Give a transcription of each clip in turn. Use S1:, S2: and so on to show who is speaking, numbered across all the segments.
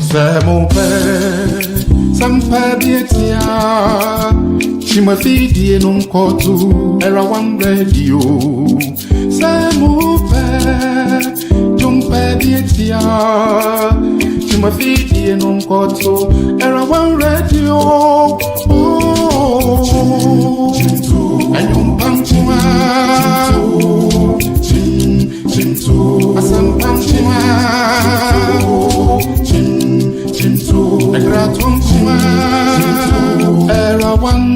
S1: Samupe, Sampadia, Chimafidi non kotu, era one radio. Samupe, Jumpadia, Chimafidi non kotu, era one radio. Oh, and Yumpankuma, Asampankuma. Era one,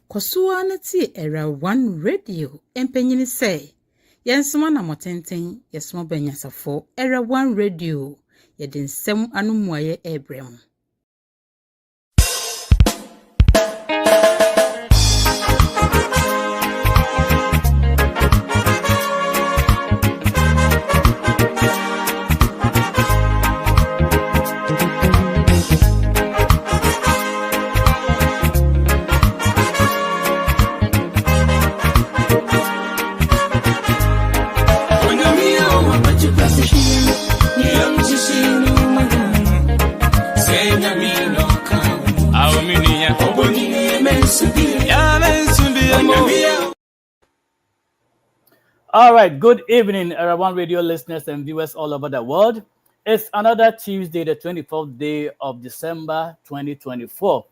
S2: Kosua na ti era one radio empenyini say yensoma na motenten yesoma banyasafo era one radio yede nsem anomuaye ebrem.
S3: All right, good evening, Era One Radio listeners and viewers all over the world. It's another Tuesday, the 24th day of December 2024.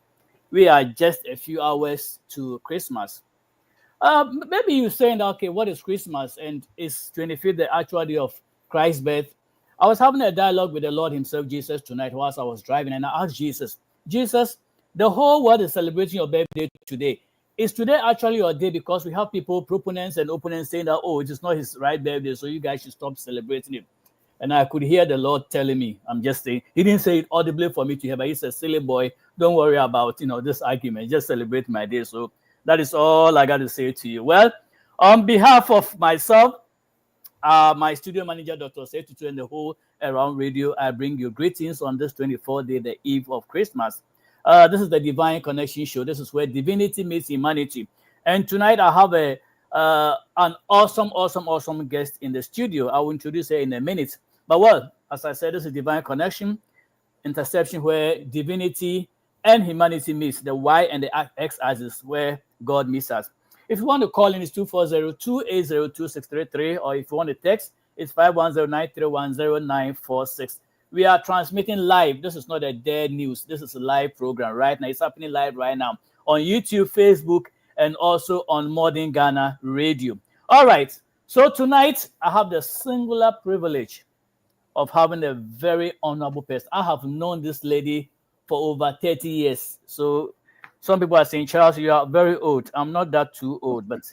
S3: We are just a few hours to Christmas. Maybe you're saying, okay, what is Christmas? And is 25th the actual day of Christ's birth? I was having a dialogue with the Lord himself, Jesus, tonight whilst I was driving, and I asked Jesus, the whole world is celebrating your birthday today. Is today actually your day? Because we have people, proponents and opponents saying that, oh, it is not his right birthday, so you guys should stop celebrating it. And I could hear the Lord telling me, I'm just saying, he didn't say it audibly for me to hear, but he said, silly boy, don't worry about, this argument, just celebrate my day. So that is all I got to say to you. Well, on behalf of myself, my studio manager, Dr. Setutu, and the whole Around Radio, I bring you greetings on this 24th day, the eve of Christmas. This is the Divine Connection Show. This is where divinity meets humanity. And tonight I have an awesome guest in the studio. I will introduce her in a minute. But well, as I said, this is Divine Connection, interception where divinity and humanity meets, the Y and the X axis where God meets us. If you want to call in, it's 240-280-2633, or if you want to text, it's 510-931-0946. We are transmitting live. This is not a dead news. This is a live program right now. It's happening live right now on YouTube, Facebook, and also on Modern Ghana Radio. All right. So tonight, I have the singular privilege of having a very honorable person. I have known this lady for over 30 years. So some people are saying, Charles, you are very old. I'm not that too old, but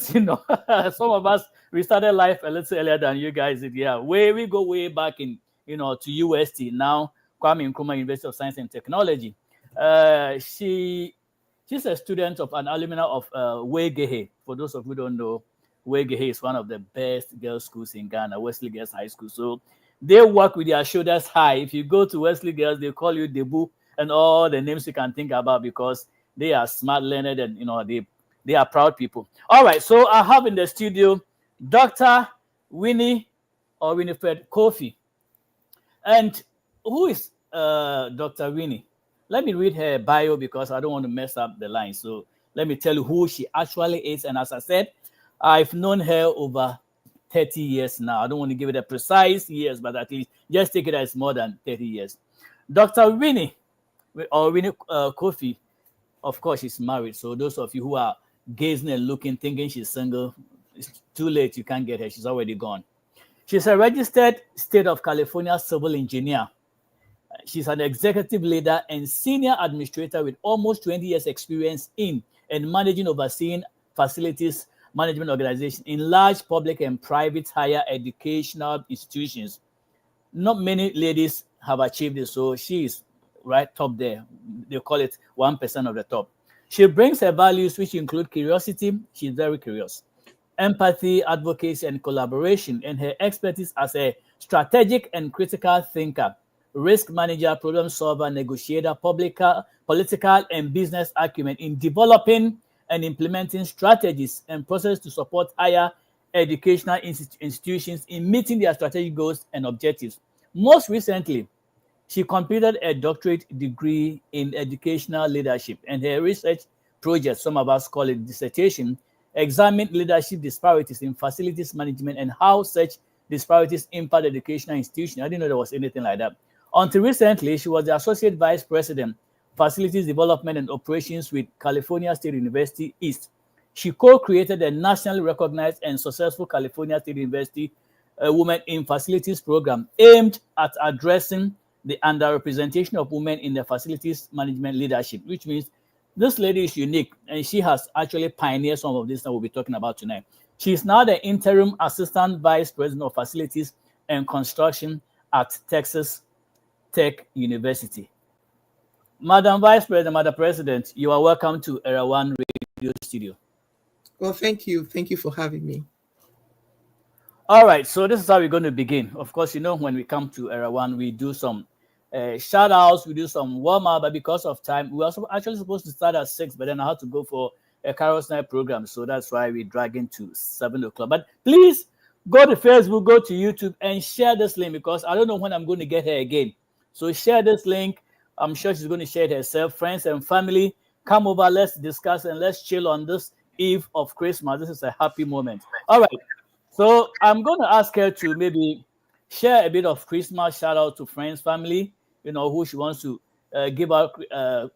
S3: some of us, we started life a little earlier than you guys did. Yeah, we go way back in, to UST, now Kwame Nkrumah University of Science and Technology. She's a student of an alumna of Wegehe. For those of you who don't know, Wegehe is one of the best girls' schools in Ghana, Wesley Girls High School. So they work with their shoulders high. If you go to Wesley Girls, they call you Debu and all the names you can think about because they are smart, learned, and they are proud people. All right, so I have in the studio Dr. Winnie or Winifred Kofi. And who is Dr. Winnie? Let me read her bio because I don't want to mess up the line. So let me tell you who she actually is. And as I said, I've known her over 30 years now. I don't want to give it a precise years, but at least just take it as more than 30 years. Dr. Winnie, or Winnie Kofi, of course, she's married. So those of you who are gazing and looking, thinking she's single, it's too late. You can't get her. She's already gone. She's a registered State of California civil engineer. She's an executive leader and senior administrator with almost 20 years experience in and managing, overseeing facilities management organizations in large public and private higher educational institutions. Not many ladies have achieved this, so she is right top there. They call it 1% of the top. She brings her values, which include curiosity. She's very curious. Empathy, advocacy, and collaboration, and her expertise as a strategic and critical thinker, risk manager, problem solver, negotiator, political and business acumen in developing and implementing strategies and processes to support higher educational institutions in meeting their strategic goals and objectives. Most recently, she completed a doctorate degree in educational leadership, and her research project, some of us call it dissertation, examined leadership disparities in facilities management and how such disparities impact educational institutions. I didn't know there was anything like that. Until recently, she was the Associate Vice President, Facilities Development and Operations with California State University East. She co-created a nationally recognized and successful California State University Women in Facilities program aimed at addressing the underrepresentation of women in the facilities management leadership, which means this lady is unique and she has actually pioneered some of this that we'll be talking about tonight. She is now the interim assistant vice president of facilities and construction at Texas Tech University. Madam Vice President, Madam President, you are welcome to Era One Radio Studio.
S4: Well, thank you. Thank you for having me.
S3: All right, so this is how we're going to begin. Of course, you know, when we come to Era One, we do some shout outs, we do some warm up, but because of time, we were actually supposed to start at 6, but then I had to go for a Carol's Night program, so that's why we drag into 7 o'clock. But please go to Facebook, go to YouTube, and share this link because I don't know when I'm going to get her again. So share this link. I'm sure she's going to share it herself. Friends and family, come over, let's discuss and let's chill on this eve of Christmas. This is a happy moment. All right. So I'm going to ask her to maybe share a bit of Christmas shout out to friends, family, you know, who she wants to give out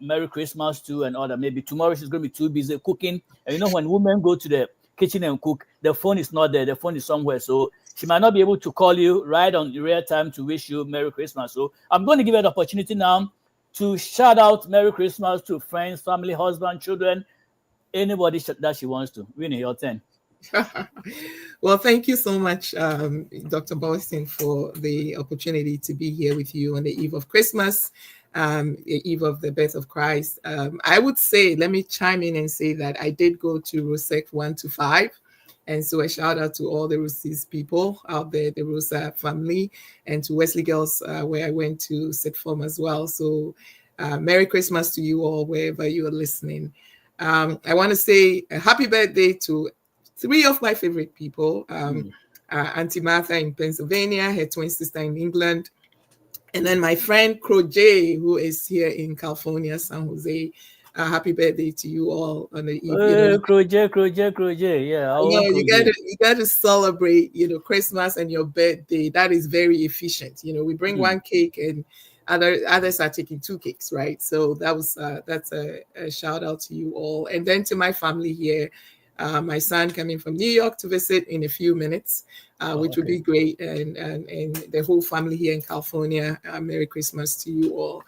S3: Merry Christmas to and all that. Maybe tomorrow she's going to be too busy cooking. And you know, when women go to the kitchen and cook, the phone is not there. The phone is somewhere. So she might not be able to call you right on the real time to wish you Merry Christmas. So I'm going to give her the opportunity now to shout out Merry Christmas to friends, family, husband, children, anybody that she wants to. Winnie, your turn.
S4: Well, thank you so much, Dr. Boston, for the opportunity to be here with you on the eve of Christmas, the eve of the birth of Christ. I would say, let me chime in and say that I did go to ROSEC 1 to 5. And so a shout out to all the Rose's people out there, the Rosa family, and to Wesley Girls, where I went to sit form as well. So Merry Christmas to you all, wherever you are listening. I want to say a happy birthday to 3 of my favorite people. Auntie Martha in Pennsylvania, her twin sister in England, and then my friend Croje, who is here in California, San Jose. Happy birthday to you all on the eve.
S3: Croje, yeah.
S4: You got to celebrate, Christmas and your birthday. That is very efficient. We bring one cake and others are taking 2 cakes, right? So that's a shout out to you all, and then to my family here. My son coming from New York to visit in a few minutes, which would be great. And the whole family here in California, Merry Christmas to you all.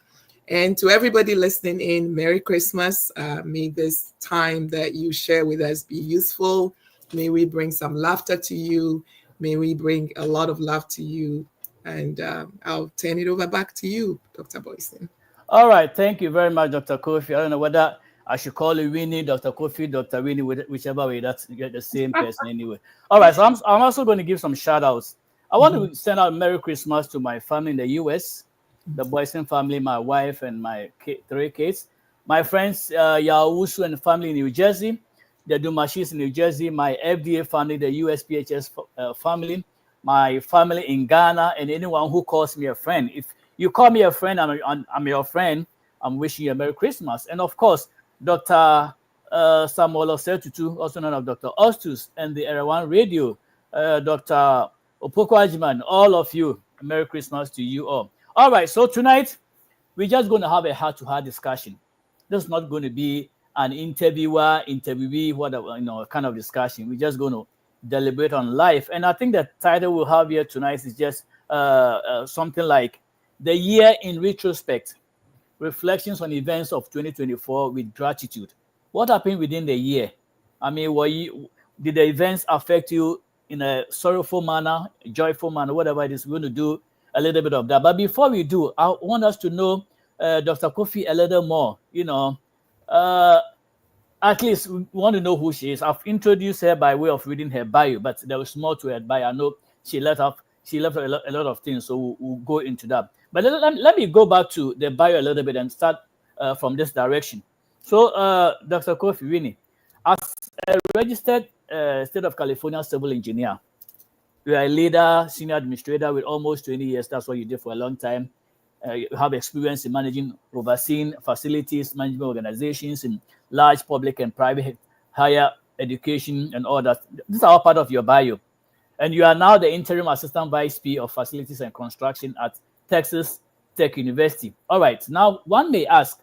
S4: And to everybody listening in, Merry Christmas. May this time that you share with us be useful. May we bring some laughter to you. May we bring a lot of love to you. And I'll turn it over back to you, Dr. Boyson.
S3: All right. Thank you very much, Dr. Kofi. I don't know whether I should call you Winnie, Dr. Kofi, Dr. Winnie, whichever way, that's you get the same person anyway. All right, so I'm also going to give some shout outs. I want to send out Merry Christmas to my family in the US, the Boyson family, my wife, and my 3 kids. My friends, Yawusu and family in New Jersey, the Dumashis in New Jersey, my FDA family, the USPHS family, my family in Ghana, and anyone who calls me a friend. If you call me a friend, I'm your friend, I'm wishing you a Merry Christmas. And of course, Dr. Samuel Osetutu, also known as Dr. Ostus, and the Era One Radio, Dr. Opoko Ajiman, all of you, Merry Christmas to you all. All right, so tonight, we're just going to have a heart-to-heart discussion. This is not going to be an interviewee, whatever, kind of discussion. We're just going to deliberate on life. And I think the title we'll have here tonight is just something like The Year in Retrospect. Reflections on events of 2024 with gratitude. What happened within the year? I mean, did the events affect you in a sorrowful manner, joyful manner, whatever it is? We're going to do a little bit of that. But before we do, I want us to know Dr. Kofi a little more. At least we want to know who she is. I've introduced her by way of reading her bio, but there was more to her bio. I know she left a lot of things, so we'll go into that. But let me go back to the bio a little bit and start from this direction. So, Dr. Kofi, Winnie, As a registered State of California civil engineer, you are a leader, senior administrator with almost 20 years. That's what you did for a long time. You have experience in managing, overseeing facilities, management organizations in large public and private higher education and all that. These are all part of your bio. And you are now the interim assistant vice P of facilities and construction at Texas Tech University. All right. Now, one may ask,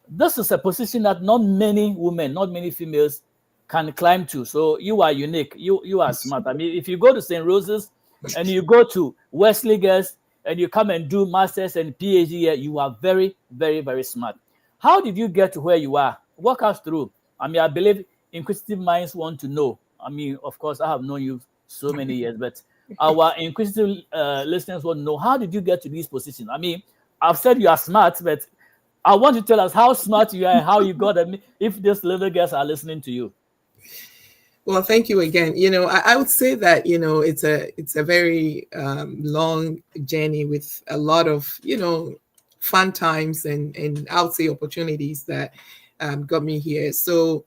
S3: this is a position that not many women, not many females can climb to. So you are unique. You are smart. I mean, if you go to St. Rose's and you go to Wesley Girls and you come and do masters and PhD here, you are very, very, very smart. How did you get to where you are? Walk us through. I mean, I believe inquisitive minds want to know. I mean, of course, I have known you so many years, but our inquisitive listeners want to know, how did you get to this position? I mean, I've said you are smart, but I want you to tell us how smart you are and how you got them, if these little girls are listening to you.
S4: Well, thank you again. I would say that, it's a very long journey with a lot of, fun times and I would say opportunities that got me here. So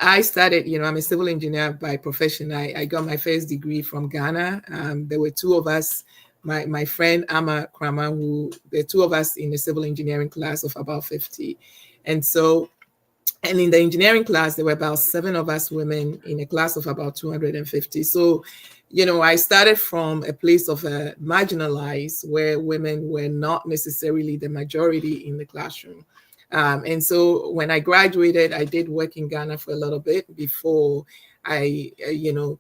S4: I started, I'm a civil engineer by profession. I got my first degree from Ghana. There were two of us, my friend Ama Krama, the two of us in the civil engineering class of about 50. And in the engineering class, there were about 7 of us women in a class of about 250. So, I started from a place of marginalized, where women were not necessarily the majority in the classroom. And so when I graduated, I did work in Ghana for a little bit before I,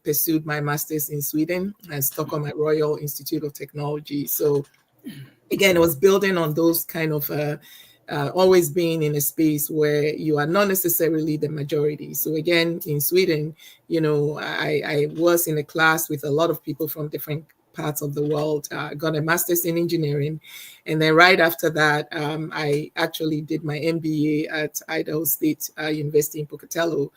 S4: pursued my master's in Sweden at Stockholm at Royal Institute of Technology. So again, it was building on those kind of always being in a space where you are not necessarily the majority. So again, in Sweden, I was in a class with a lot of people from different parts of the world. Got a master's in engineering. And then right after that, I actually did my MBA at Idaho State University in Pocatello.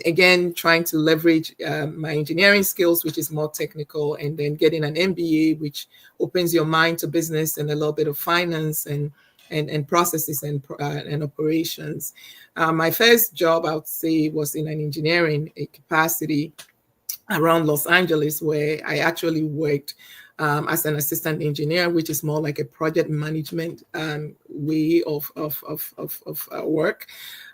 S4: Again, trying to leverage my engineering skills, which is more technical, and then getting an MBA, which opens your mind to business and a little bit of finance and processes and operations. My first job, I would say, was in an engineering capacity around Los Angeles, where I actually worked as an assistant engineer, which is more like a project management way of work.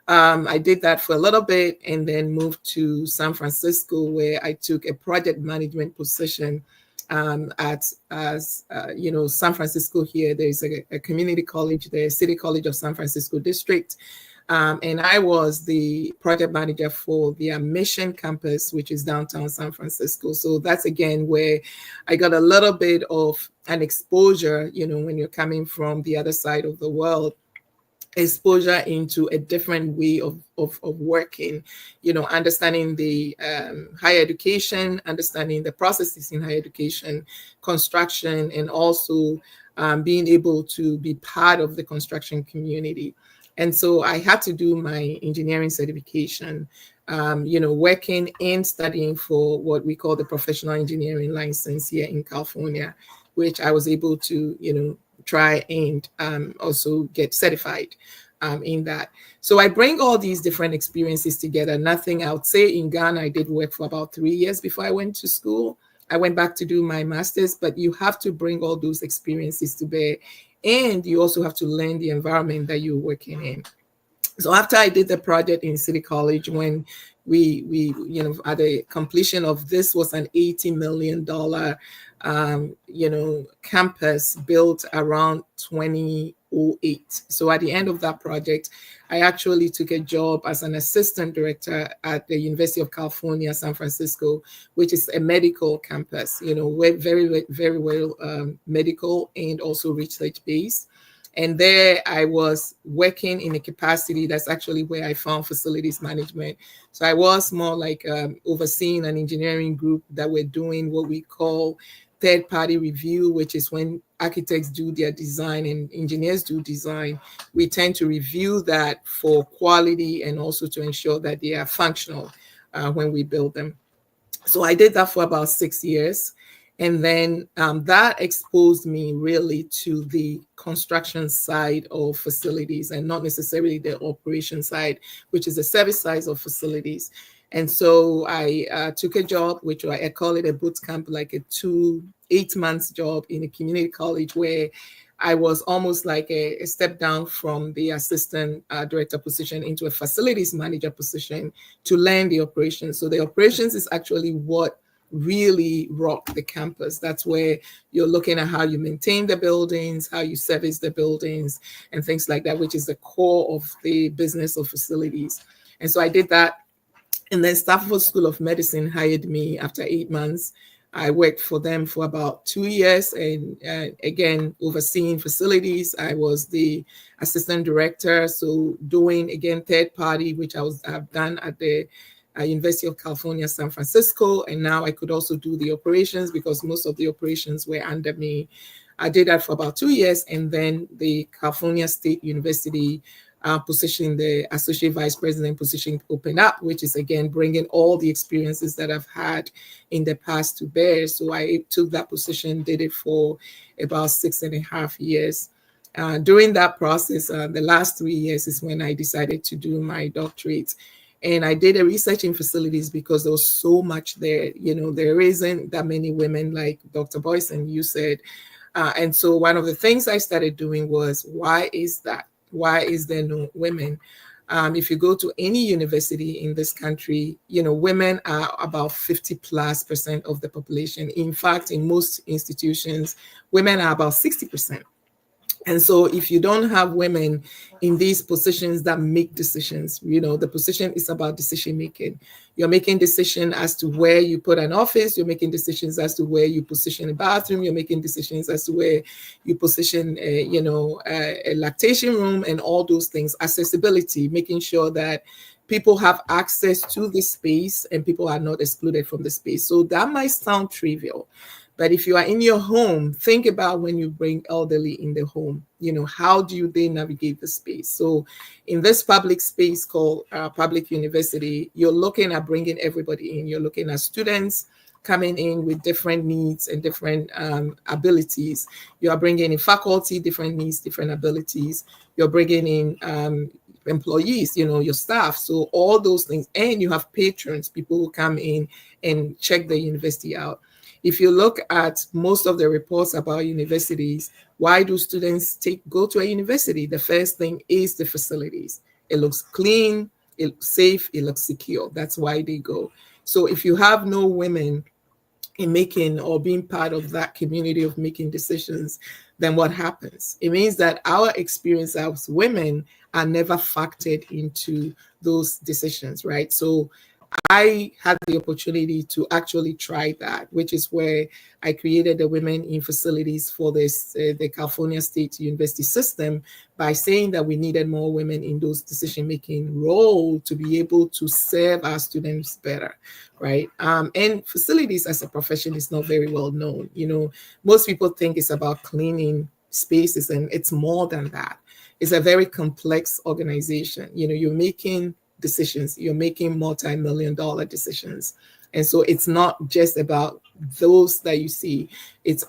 S4: I did that for a little bit and then moved to San Francisco, where I took a project management position at San Francisco. Here there's a community college, the City College of San Francisco District, and I was the project manager for their Mission campus, which is downtown San Francisco. So that's again where I got a little bit of an exposure, when you're coming from the other side of the world, exposure into a different way of working, understanding the higher education, understanding the processes in higher education, construction, and also being able to be part of the construction community. And so I had to do my engineering certification, working and studying for what we call the professional engineering license here in California, which I was able to, try and also get certified in that. So I bring all these different experiences together. Nothing, I would say in Ghana, I did work for about 3 years before I went to school. I went back to do my master's, but you have to bring all those experiences to bear. And you also have to learn the environment that you're working in. So after I did the project in City College, when we at the completion of this was an $80 million campus built around 2008. So at the end of that project, I actually took a job as an assistant director at the University of California, San Francisco, which is a medical campus, very, very well medical and also research based. And there I was working in a capacity that's actually where I found facilities management. So I was more like overseeing an engineering group that were doing what we call third-party review, which is when architects do their design and engineers do design. We tend to review that for quality and also to ensure that they are functional when we build them. So I did that for about 6 years. And then that exposed me really to the construction side of facilities and not necessarily the operation side, which is the service side of facilities. And so I took a job, which I call it a boot camp, like a 8 months job in a community college, where I was almost like a step down from the assistant director position into a facilities manager position to learn the operations. So the operations is actually what really rock the campus. That's where you're looking at how you maintain the buildings, how you service the buildings, and things like that, which is the core of the business of facilities. And so I did that. And then Stafford School of Medicine hired me after 8 months. I worked for them for about 2 years, and again, overseeing facilities. I was the assistant director, so doing, again, third party, which I've done at the University of California, San Francisco. And now I could also do the operations because most of the operations were under me. I did that for about 2 years, and then the California State University position, the associate vice president position, opened up, which is again bringing all the experiences that I've had in the past to bear. So I took that position, did it for about 6.5 years. During that process, the last 3 years is when I decided to do my doctorate. And I did a research in facilities because there was so much there. You know, there isn't that many women, like Dr. Boyce and you said. And so one of the things I started doing was, why is that? Why is there no women? If you go to any university in this country, you know, women are about 50+% of the population. In fact, in most institutions, women are about 60%. And so if you don't have women in these positions that make decisions, you know, the position is about decision making. You're making decisions as to where you put an office. You're making decisions as to where you position a bathroom. You're making decisions as to where you position, a lactation room and all those things. Accessibility, making sure that people have access to the space and people are not excluded from the space. So that might sound trivial. But if you are in your home, think about when you bring elderly in the home, you know, how do they navigate the space? So in this public space called public university, you're looking at bringing everybody in. You're looking at students coming in with different needs and different abilities. You are bringing in faculty, different needs, different abilities. You're bringing in employees, you know, your staff. So all those things. And you have patrons, people who come in and check the university out. If you look at most of the reports about universities, why do students go to a university? The first thing is the facilities. It looks clean, it looks safe, it looks secure. That's why they go. So if you have no women in making or being part of that community of making decisions, then what happens? It means that our experience as women are never factored into those decisions, right? So I had the opportunity to actually try that, which is where I created the Women in Facilities for this, the California State University system, by saying that we needed more women in those decision-making roles to be able to serve our students better, right? And facilities as a profession is not very well known. You know, most people think it's about cleaning spaces, and it's more than that. It's a very complex organization. You know, you're making decisions, you're making multi-million-dollar decisions. And so it's not just about those that you see, it's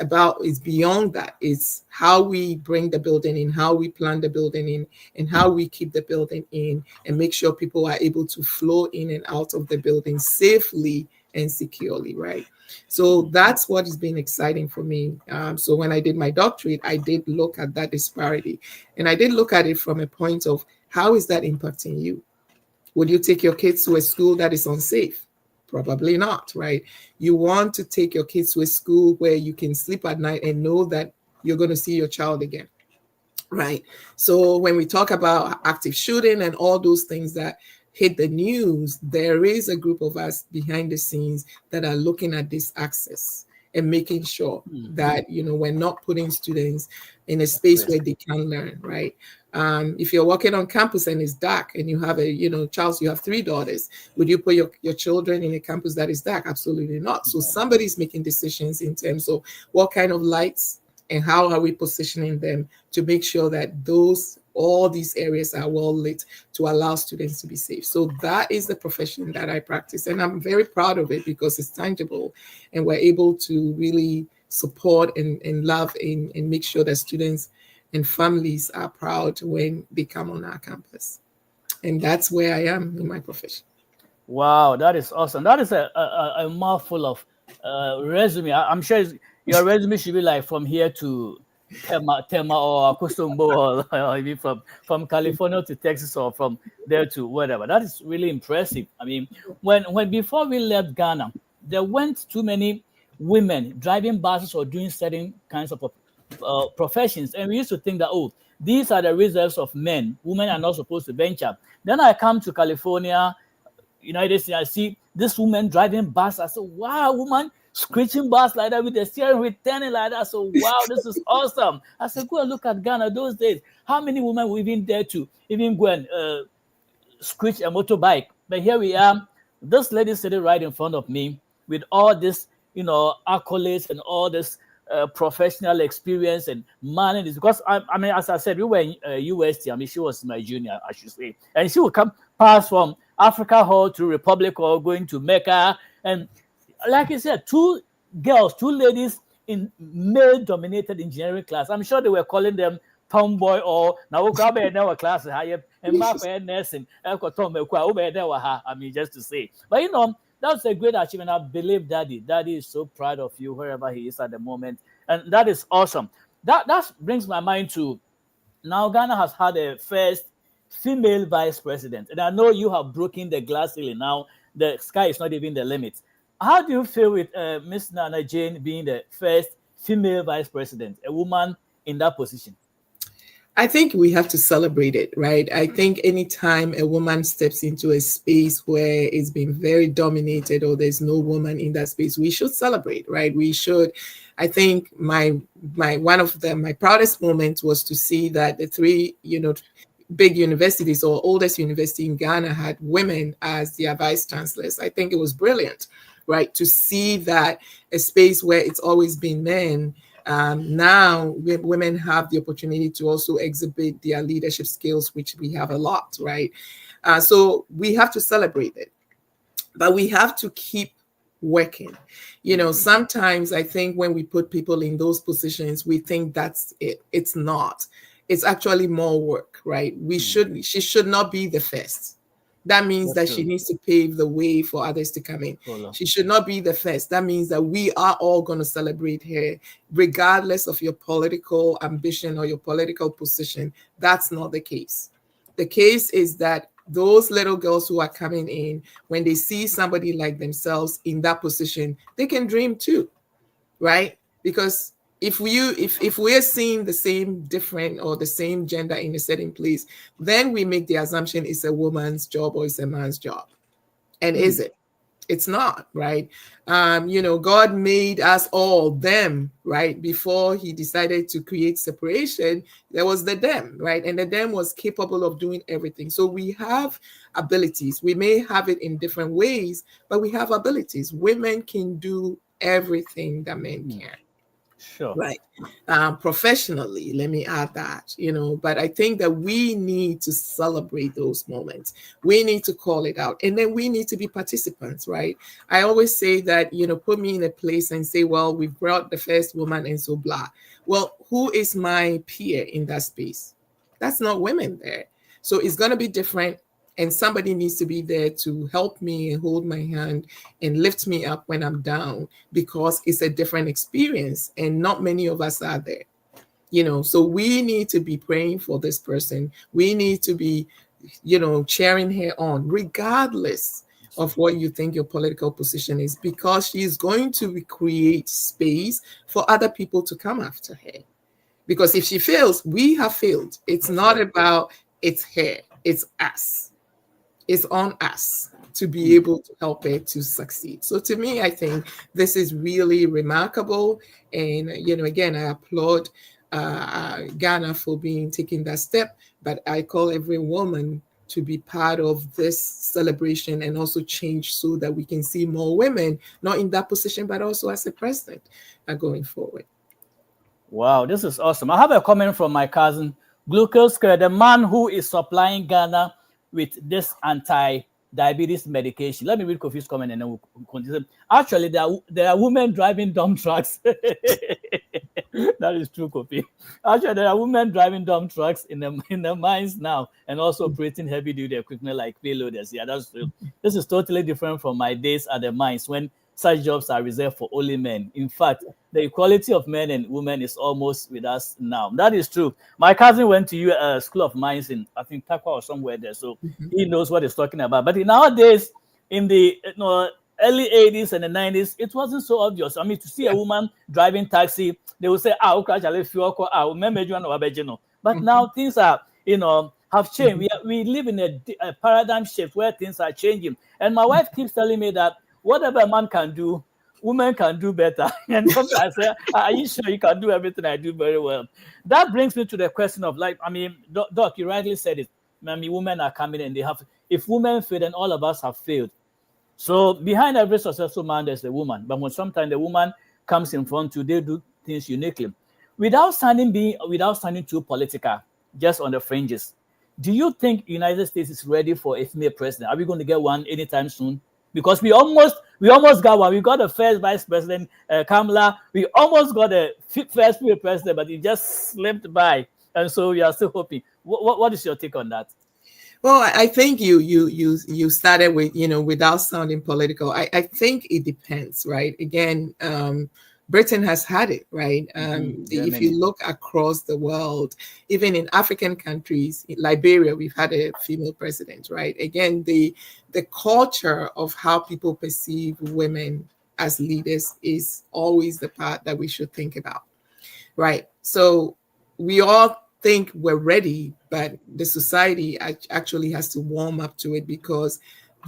S4: beyond that. It's how we bring the building in, how we plan the building in, and how we keep the building in and make sure people are able to flow in and out of the building safely and securely, right? So that's what has been exciting for me. So when I did my doctorate, I did look at that disparity, and I did look at it from a point of, how is that impacting you? Would you take your kids to a school that is unsafe? Probably not, right? You want to take your kids to a school where you can sleep at night and know that you're going to see your child again, right? So when we talk about active shooting and all those things that hit the news, there is a group of us behind the scenes that are looking at this access and making sure that, you know, we're not putting students in a space where they can learn, right? If you're walking on campus and it's dark and you have Charles, you have 3 daughters, would you put your children in a campus that is dark? Absolutely not. So somebody's making decisions in terms of what kind of lights and how are we positioning them to make sure that those all these areas are well lit to allow students to be safe. So that is the profession that I practice. And I'm very proud of it because it's tangible and we're able to really support and love and make sure that students and families are proud when they come on our campus. And that's where I am in my profession.
S3: Wow, that is awesome. That is a mouthful of resume. I'm sure your resume should be like from here to Tema or Kusumbo, or even from California to Texas, or from there to whatever. That is really impressive. I mean, when before we left Ghana, there weren't too many women driving buses or doing certain kinds of professions, and we used to think that, oh, these are the reserves of men. Women are not supposed to venture. Then I come to California, United States, I see this woman driving bus. I said, wow, woman screeching bus like that with the steering wheel turning like that. So wow, this is awesome. I said, go and look at Ghana those days. How many women were even there to even go and screech a motorbike? But here we are. This lady sitting right in front of me with all this, accolades and all this professional experience and managing this. Because I mean, as I said, we were in UST. I mean, she was my junior, I should say, and she would come pass from Africa Hall to Republic Hall, going to Mecca, and like I said, two ladies in male-dominated engineering class. I'm sure they were calling them tomboy or now we class higher and nursing. I mean, just to say, but that's a great achievement. I believe Daddy is so proud of you wherever he is at the moment, and that is awesome. That brings my mind to now Ghana has had a first female vice president, and I know you have broken the glass ceiling. Now the sky is not even the limit. How do you feel with Miss Nana Jane being the first female vice president, a woman in that position?
S4: I think we have to celebrate it, right? I think anytime a woman steps into a space where it's been very dominated or there's no woman in that space, we should celebrate, right? We should. I think my one of my proudest moments was to see that the three, big universities or oldest university in Ghana had women as their vice chancellors. I think it was brilliant, right? To see that a space where it's always been men, now women have the opportunity to also exhibit their leadership skills, which we have a lot, right? So we have to celebrate it, but we have to keep working. Sometimes I think when we put people in those positions, we think that's it. It's not. It's actually more work, right? She should not be the first. That means that she needs to pave the way for others to come in. She should not be the first. That means that we are all going to celebrate her, regardless of your political ambition or your political position. That's not the case. The case is that those little girls who are coming in, when they see somebody like themselves in that position, they can dream too, right? Because if we're seeing the same different or the same gender in a certain place, then we make the assumption it's a woman's job or it's a man's job. And is it? It's not, right? God made us all them, right? Before he decided to create separation, there was the them, right? And the them was capable of doing everything. So we have abilities. We may have it in different ways, but we have abilities. Women can do everything that men can.
S3: Sure.
S4: Right. Professionally, let me add that, but I think that we need to celebrate those moments. We need to call it out. And then we need to be participants, right? I always say that, put me in a place and say, well, we've brought the first woman and so blah. Well, who is my peer in that space? That's not women there. So it's going to be different. And somebody needs to be there to help me and hold my hand and lift me up when I'm down, because it's a different experience and not many of us are there. So we need to be praying for this person. We need to be, cheering her on, regardless of what you think your political position is, because she's going to create space for other people to come after her. Because if she fails, we have failed. It's not about it's her, it's us. It's on us to be able to help her to succeed. So to me, I think this is really remarkable. And, again, I applaud Ghana for taking that step, but I call every woman to be part of this celebration and also change so that we can see more women, not in that position, but also as a president going forward.
S3: Wow, this is awesome. I have a comment from my cousin Glucose Care, the man who is supplying Ghana with this anti-diabetes medication. Let me read Kofi's comment and then we'll continue. Actually, there are women driving dump trucks. That is true, Kofi. Actually, there are women driving dump trucks in the mines now and also operating heavy-duty equipment like payloaders. Yeah, that's true. This is totally different from my days at the mines when such jobs are reserved for only men. In fact, the equality of men and women is almost with us now. That is true. My cousin went to School of Mines in, I think, Takwa or somewhere there, so he knows what he's talking about. But nowadays, in the early 80s and the 90s, it wasn't so obvious. I mean, to see a woman driving taxi, they would say, but now things are, have changed. We live in a paradigm shift where things are changing. And my wife keeps telling me that whatever a man can do, women can do better. And sometimes I say, are you sure you can do everything I do very well? That brings me to the question of, like, I mean, Doc, you rightly said it. I mean, women are coming and they have, if women fail, then all of us have failed. So behind every successful man, there's a woman. But when sometimes the woman comes in front too, they do things uniquely. Without sounding too political, just on the fringes, do you think United States is ready for a female president? Are we going to get one anytime soon? Because we almost got one. We got the first vice president, Kamala. We almost got the first female president, but it just slipped by. And so we are still hoping. What is your take on that?
S4: Well, I think you started with, without sounding political. I think it depends, right? Again, Britain has had it, right? If you look across the world, even in African countries, in Liberia, we've had a female president, right? Again, the culture of how people perceive women as leaders is always the part that we should think about, right? So we all think we're ready, but the society actually has to warm up to it, because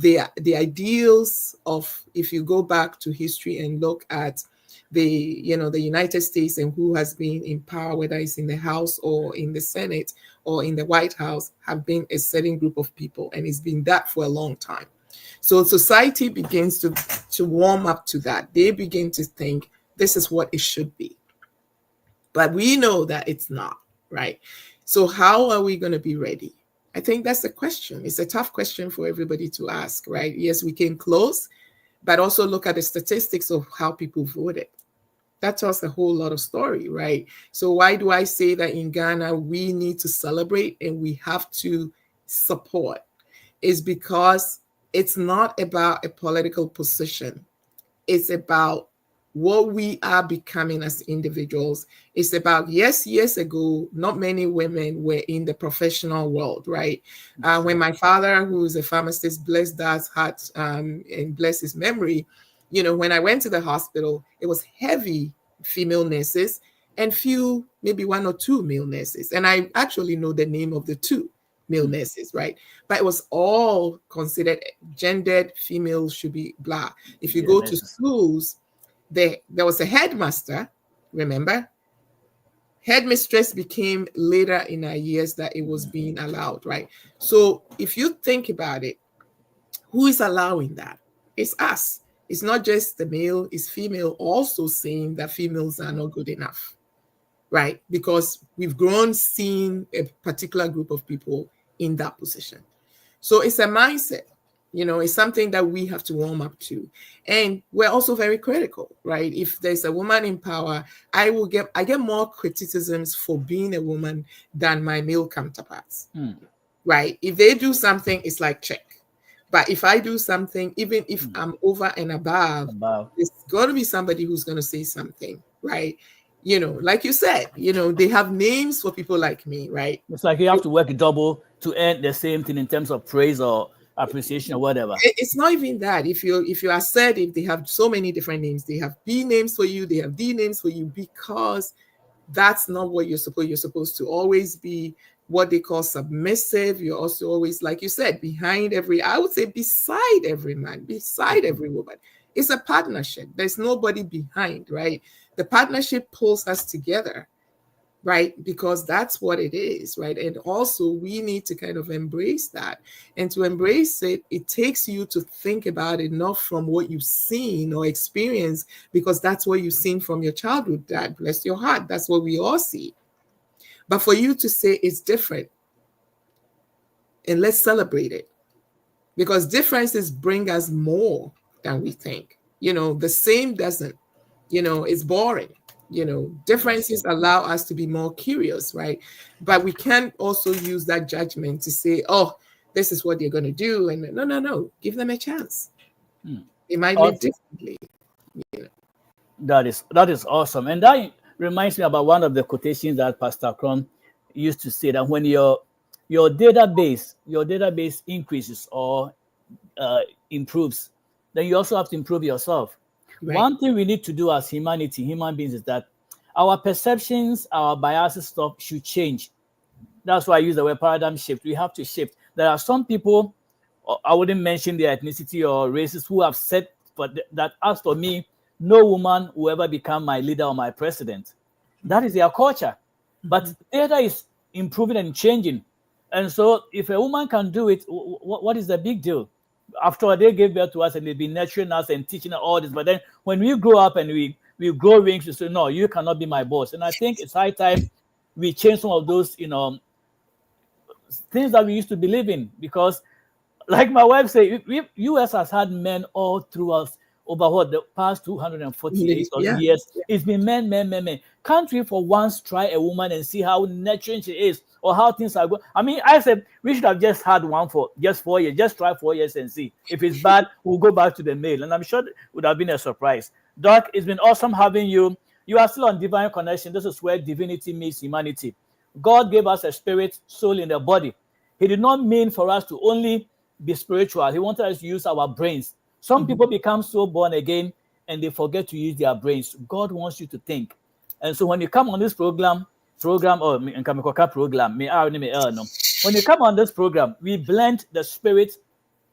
S4: the ideals of, if you go back to history and look at the United States and who has been in power, whether it's in the House or in the Senate or in the White House, have been a certain group of people, and it's been that for a long time. So society begins to warm up to that. They begin to think this is what it should be, but we know that it's not, right? So how are we going to be ready? I think that's the question. It's a tough question for everybody to ask, right? Yes, we came close, but also look at the statistics of how people voted. That tells a whole lot of story, right? So why do I say that in Ghana we need to celebrate and we have to support? Is because it's not about a political position. It's about what we are becoming as individuals. It's about, yes, years ago, not many women were in the professional world, right? When my father, who is a pharmacist, bless Dad's heart and bless his memory, when I went to the hospital, it was heavy female nurses and few, maybe one or two male nurses. And I actually know the name of the two male nurses, right? But it was all considered gendered, females should be blah. If you go to schools, there was a headmaster, remember? Headmistress became later in our years that it was being allowed, right? So if you think about it, who is allowing that? It's us. It's not just the male, it's female also saying that females are not good enough, right? Because we've grown seeing a particular group of people in that position. So it's a mindset. It's something that we have to warm up to. And we're also very critical, right? If there's a woman in power, I get more criticisms for being a woman than my male counterparts, right? If they do something, it's like check. But if I do something, even if I'm over and above, it's going to be somebody who's going to say something, right? Like you said, they have names for people like me, right?
S3: It's like you have to work double to earn the same thing in terms of praise or appreciation or whatever.
S4: It's not even that. If you are assertive, they have so many different names. They have B names for you, they have D names for you, because that's not what you're supposed to always be what they call submissive. You're also always, like you said, beside every man, beside every woman. It's a partnership. There's nobody behind, right? The partnership pulls us together, right? Because that's what it is, right? And also we need to kind of embrace that. And to embrace it, it takes you to think about it not from what you've seen or experienced, because that's what you've seen from your childhood, Dad. Bless your heart. That's what we all see. But for you to say it's different, and let's celebrate it, because differences bring us more than we think. The same doesn't, it's boring. Differences allow us to be more curious, right? But we can't also use that judgment to say, oh, this is what they're going to do. And no, give them a chance. They might live differently.
S3: That is awesome. And that reminds me about one of the quotations that Pastor Cron used to say, that when your database increases or improves, then you also have to improve yourself. Right. One thing we need to do as human beings, is that our perceptions, our biases stuff should change. That's why I use the word paradigm shift. We have to shift. There are some people, I wouldn't mention their ethnicity or races, who have said that as for me, no woman will ever become my leader or my president. That is their culture. But data is improving and changing. And so if a woman can do it, what is the big deal? After all, they gave birth to us and they've been nurturing us and teaching us all this. But then when we grow up and we grow wings, we say, no, you cannot be my boss. And I think it's high time we change some of those, things that we used to believe in. Because like my wife said, U.S. has had men all throughout over the past 248 years. It's been men. Can't we for once try a woman and see how nurturing she is, or how things are going? I mean, I said we should have just had one for just 4 years. Just try 4 years and see. If it's bad, we'll go back to the male. And I'm sure it would have been a surprise. Doc, it's been awesome having you. You are still on Divine Connection. This is where divinity meets humanity. God gave us a spirit, soul, and a body. He did not mean for us to only be spiritual. He wanted us to use our brains. Some people become so born again and they forget to use their brains. God wants you to think. And so when you come on this program, when you come on this program, we blend the spirit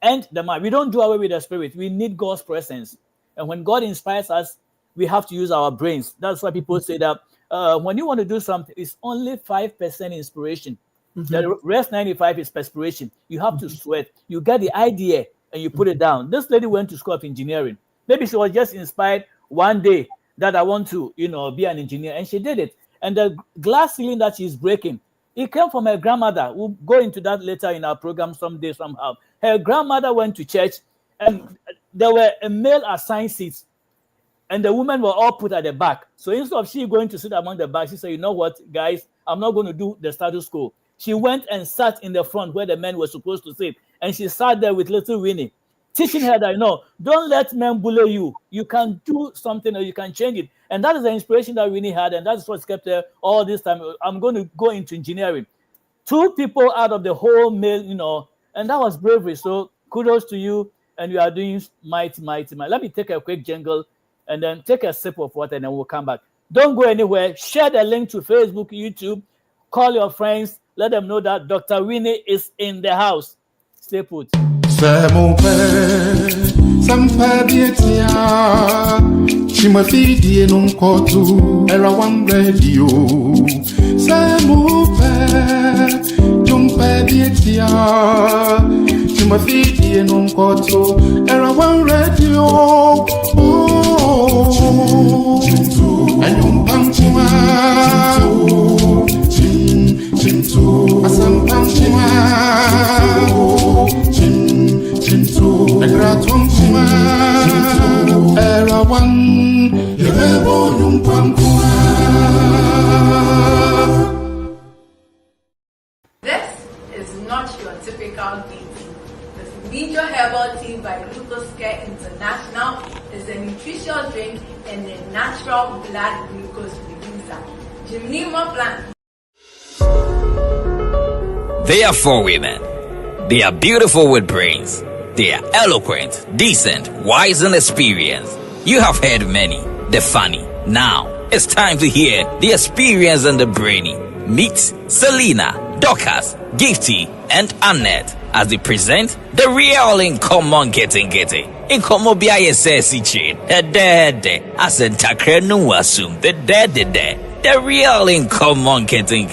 S3: and the mind. We don't do away with the spirit. We need God's presence. And when God inspires us, we have to use our brains. That's why people say that when you want to do something, it's only 5% inspiration. The rest 95 is perspiration. You have to sweat. You get the idea and you put it down. This lady went to school of engineering. Maybe she was just inspired one day that I want to, be an engineer, and she did it. And the glass ceiling that she's breaking, it came from her grandmother. We'll go into that later in our program someday, somehow. Her grandmother went to church, and there were a male assigned seats, and the women were all put at the back. So instead of she going to sit among the back, she said, you know what, guys, I'm not going to do the status quo. She went and sat in the front where the men were supposed to sit. And she sat there with little Winnie, teaching her that, don't let men bully you. You can do something or you can change it. And that is the inspiration that Winnie had. And that's what kept her all this time. I'm going to go into engineering. 2 people out of the whole male, and that was bravery. So kudos to you. And you are doing mighty. Let me take a quick jingle and then take a sip of water and then we'll come back. Don't go anywhere. Share the link to Facebook, YouTube. Call your friends. Let them know that Dr. Winnie is in the house. Stay put.
S1: Chimafidi nunkotu era one radio. Jumpa dietia. Chimafidi nunkotu era one radio. Oh, and Pampuma. Asam Pampuma. The Gratumma era one, the Rebel
S5: This is not your typical tea. The Major Herbal Tea by RETROSPECT International is a nutritious drink and a natural blood glucose reducer. Gymnema plant.
S6: They are 4 women. They are beautiful with brains. They are eloquent, decent, wise, and experienced. You have heard many, the funny. Now, it's time to hear the experience and the brainy. Meet Selena, Dorcas, Gifty, and Annette as they present the real in common getting. In common BISS chain, the as in Takrenu assume the real in common getting.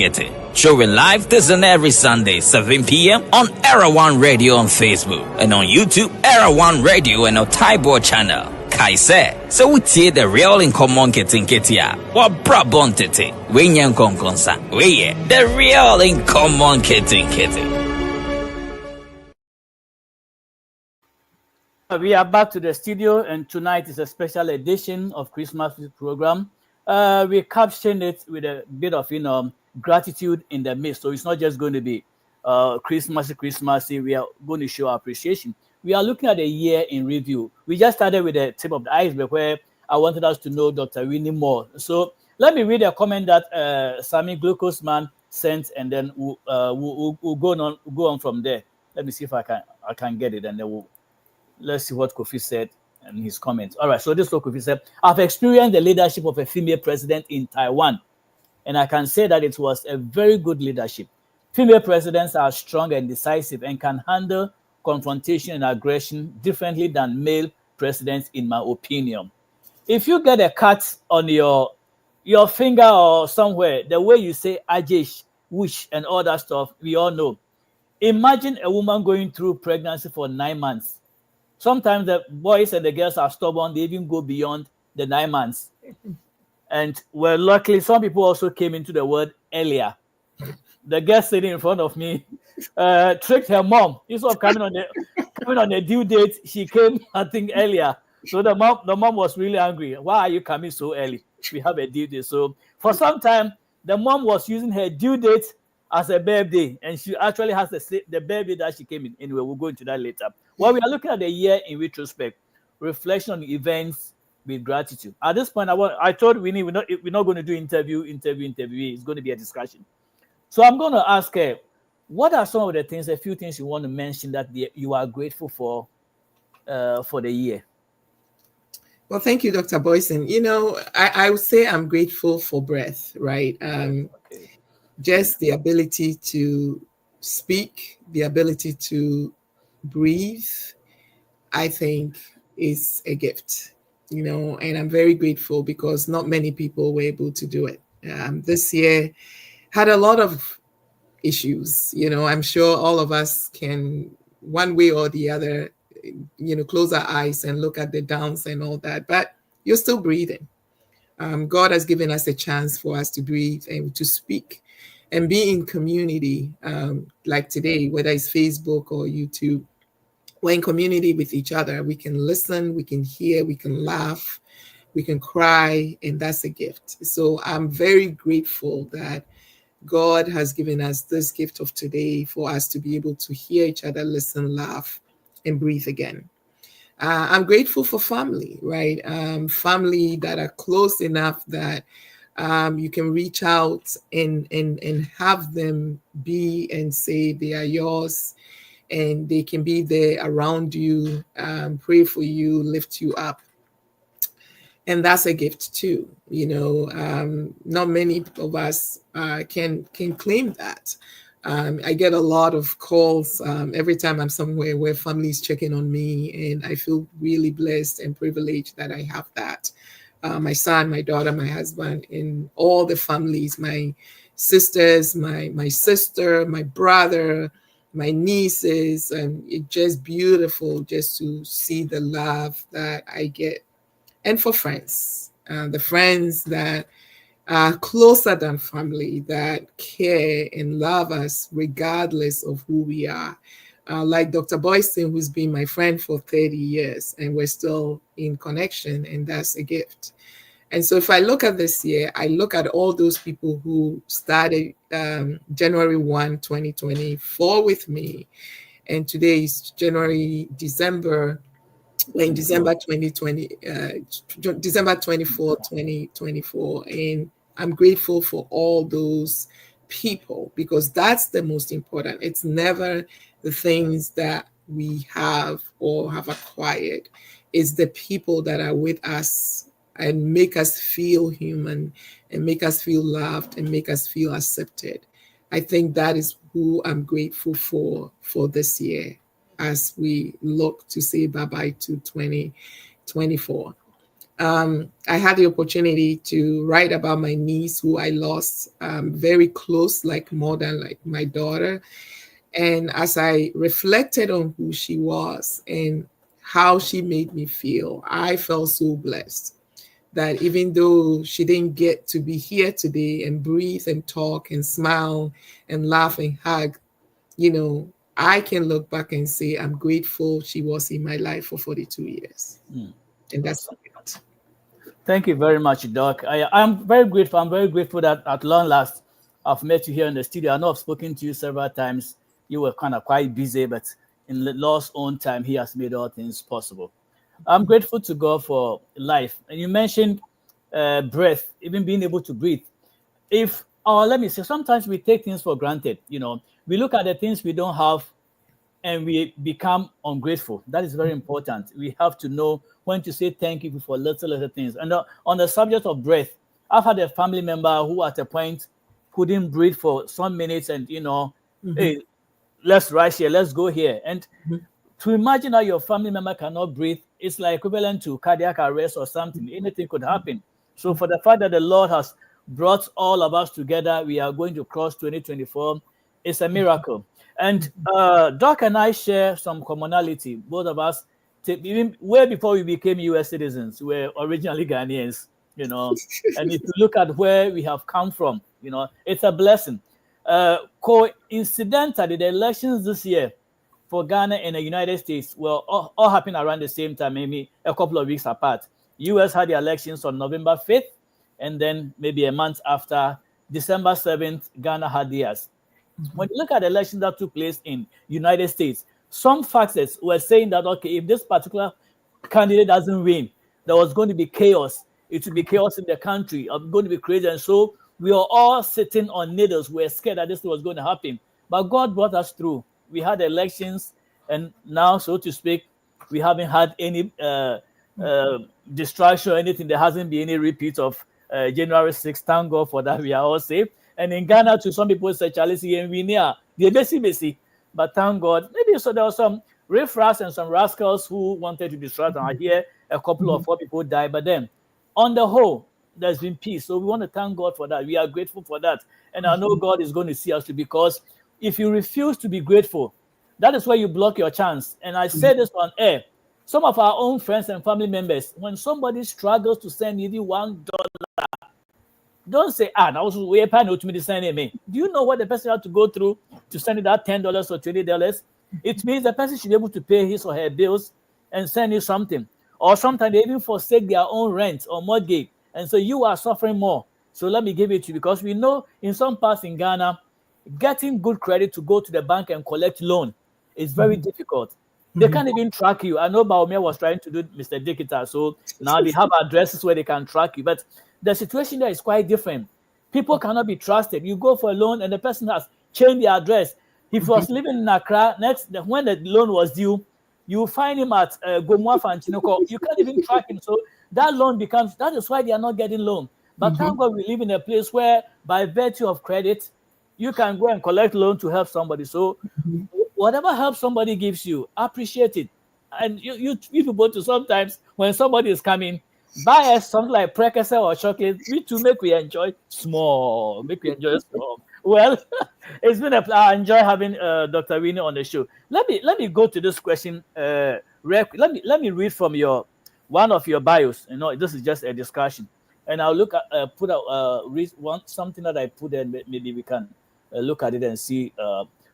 S6: Showing live this and every Sunday, 7 p.m. on Era One Radio on Facebook and on YouTube, Era One Radio and on Taibo channel. Kaise, so we tie the real in common kitten kittia. What brabontete? Winyan konkonsa. We the real in common kitten kitty.
S3: We are back to the studio, and tonight is a special edition of Christmas program. We captioned it with a bit of gratitude in the midst. So it's not just going to be Christmassy. We are going to show our appreciation. We are looking at a year in review. We just started with the tip of the iceberg, where I wanted us to know Dr. Winnie more. So let me read a comment that Sammy Glucose Man sent, and then we'll go on from there. Let me see if I can get it, and then let's see what Kofi said in his comments. All right, so this is what Kofi said. I've experienced the leadership of a female president in Taiwan, and I can say that it was a very good leadership. Female presidents are strong and decisive and can handle confrontation and aggression differently than male presidents, in my opinion. If you get a cut on your finger or somewhere, the way you say ajesh, whoosh, and all that stuff, we all know. Imagine a woman going through pregnancy for 9 months. Sometimes the boys and the girls are stubborn. They even go beyond the 9 months. And well, luckily, some people also came into the word earlier. The girl sitting in front of me tricked her mom. Instead of coming on the due date, she came, I think, earlier. So the mom was really angry. Why are you coming so early? We have a due date. So for some time, the mom was using her due date as a birthday, and she actually has the birthday that she came in. Anyway, we'll go into that later. Well, we are looking at the year in retrospect, reflection on events with gratitude. At this point, I told Winnie we're not going to do interview. It's going to be a discussion. So I'm going to ask her, what are some of the things, a few things you want to mention that you are grateful for the year?
S4: Well, thank you, Dr. Boyson. I would say I'm grateful for breath, right?
S3: Okay.
S4: Just the ability to speak, the ability to breathe, I think is a gift, and I'm very grateful because not many people were able to do it. This year had a lot of issues. I'm sure all of us can, one way or the other, close our eyes and look at the downs and all that, but you're still breathing. God has given us a chance for us to breathe and to speak and be in community, like today, whether it's Facebook or YouTube. We're in community with each other. We can listen, we can hear, we can laugh, we can cry, and that's a gift. So I'm very grateful that God has given us this gift of today for us to be able to hear each other, listen, laugh, and breathe again. I'm grateful for family, right? Family that are close enough that you can reach out and have them be and say they are yours, and they can be there around you, pray for you, lift you up. And that's a gift too. Not many of us can claim that. I get a lot of calls every time I'm somewhere where family is checking on me, and I feel really blessed and privileged that I have that. My son, my daughter, my husband, and all the families, my sisters, my sister, my brother, my nieces, and it's just beautiful just to see the love that I get. And for friends, the friends that are closer than family, that care and love us regardless of who we are. Like Dr. Boyson, who's been my friend for 30 years, and we're still in connection, and that's a gift. And so if I look at this year, I look at all those people who started January 1, 2024 with me, and today is December 2020, December 24, 2024. And I'm grateful for all those people, because that's the most important. It's never the things that we have or have acquired. It's the people that are with us and make us feel human and make us feel loved and make us feel accepted. I think that is who I'm grateful for this year, as we look to say bye-bye to 2024. I had the opportunity to write about my niece, who I lost very close, like more than like my daughter. And as I reflected on who she was and how she made me feel. I felt so blessed that even though she didn't get to be here today and breathe and talk and smile and laugh and hug, you know, I can look back and say I'm grateful she was in my life for 42 years. And that's it.
S3: Thank you very much, Doc. I'm very grateful. I'm very grateful that at long last I've met you here in the studio. I know I've spoken to you several times. You were kind of quite busy, but in the Lord's own time, He has made all things possible. I'm grateful to God for life. And you mentioned breath, even being able to breathe. Let me say, sometimes we take things for granted. You know, we look at the things we don't have and we become ungrateful. That is very important. We have to know when to say thank you for little things. And on the subject of breath, I've had a family member who at a point couldn't breathe for some minutes and, hey, let's rush here, let's go here. And to imagine how your family member cannot breathe, it's like equivalent to cardiac arrest or something. Anything could happen. So for the fact that the Lord has brought all of us together, we are going to cross 2024. It's a miracle. And Doc and I share some commonality. Both of us, even way before we became U.S. citizens, we were originally Ghanaians, And if you look at where we have come from, it's a blessing. Coincidentally, the elections this year for Ghana and the United States will all happen around the same time, maybe a couple of weeks apart. U.S. had the elections on November 5th, and then maybe a month after, December 7th, Ghana had theirs. When you look at the election that took place in United States, some factors were saying that, okay, if this particular candidate doesn't win, there was going to be chaos. It would be chaos in the country. I'm going to be crazy. And so we were all sitting on needles. We were scared that this was going to happen. But God brought us through. We had elections, and now, so to speak, we haven't had any distraction or anything. There hasn't been any repeat of January 6th. Thank God for that. We are all safe. And in Ghana, too, some people say, Charlie, and we near the messy. But thank God, maybe so there were some riffraffs and some rascals who wanted to distract. And I hear a couple of 4 people die. But then, on the whole, there's been peace. So we want to thank God for that. We are grateful for that. And I know God is going to see us too, because if you refuse to be grateful, that is where you block your chance. And I say this on air. Some of our own friends and family members, when somebody struggles to send you $1, don't say, that was way paying to me to send me. Do you know what the person had to go through to send you that $10 or $20? It means the person should be able to pay his or her bills and send you something. Or sometimes they even forsake their own rent or mortgage. And so you are suffering more. So let me give it to you, because we know in some parts in Ghana, getting good credit to go to the bank and collect loan is very difficult. They can't even track you. I know Baumia was trying to do Mr. Digital, so now they have addresses where they can track you. But the situation there is quite different. People cannot be trusted. You go for a loan and the person has changed the address. If he was living in Accra, when the loan was due, you find him at Gomwa Fantinoko. You can't even track him. So that is why they are not getting loan. But thank God we live in a place where, by virtue of credit, you can go and collect loan to help somebody. So whatever help somebody gives you, appreciate it. And you people to sometimes, when somebody is coming, buy us something like precursor or chocolate. Make we enjoy small. Well, it's been I enjoy having Dr. Winnie on the show. Let me go to this question. Let me read from one of your bios. This is just a discussion, and I'll look at read something that I put there. Maybe we can look at it and see.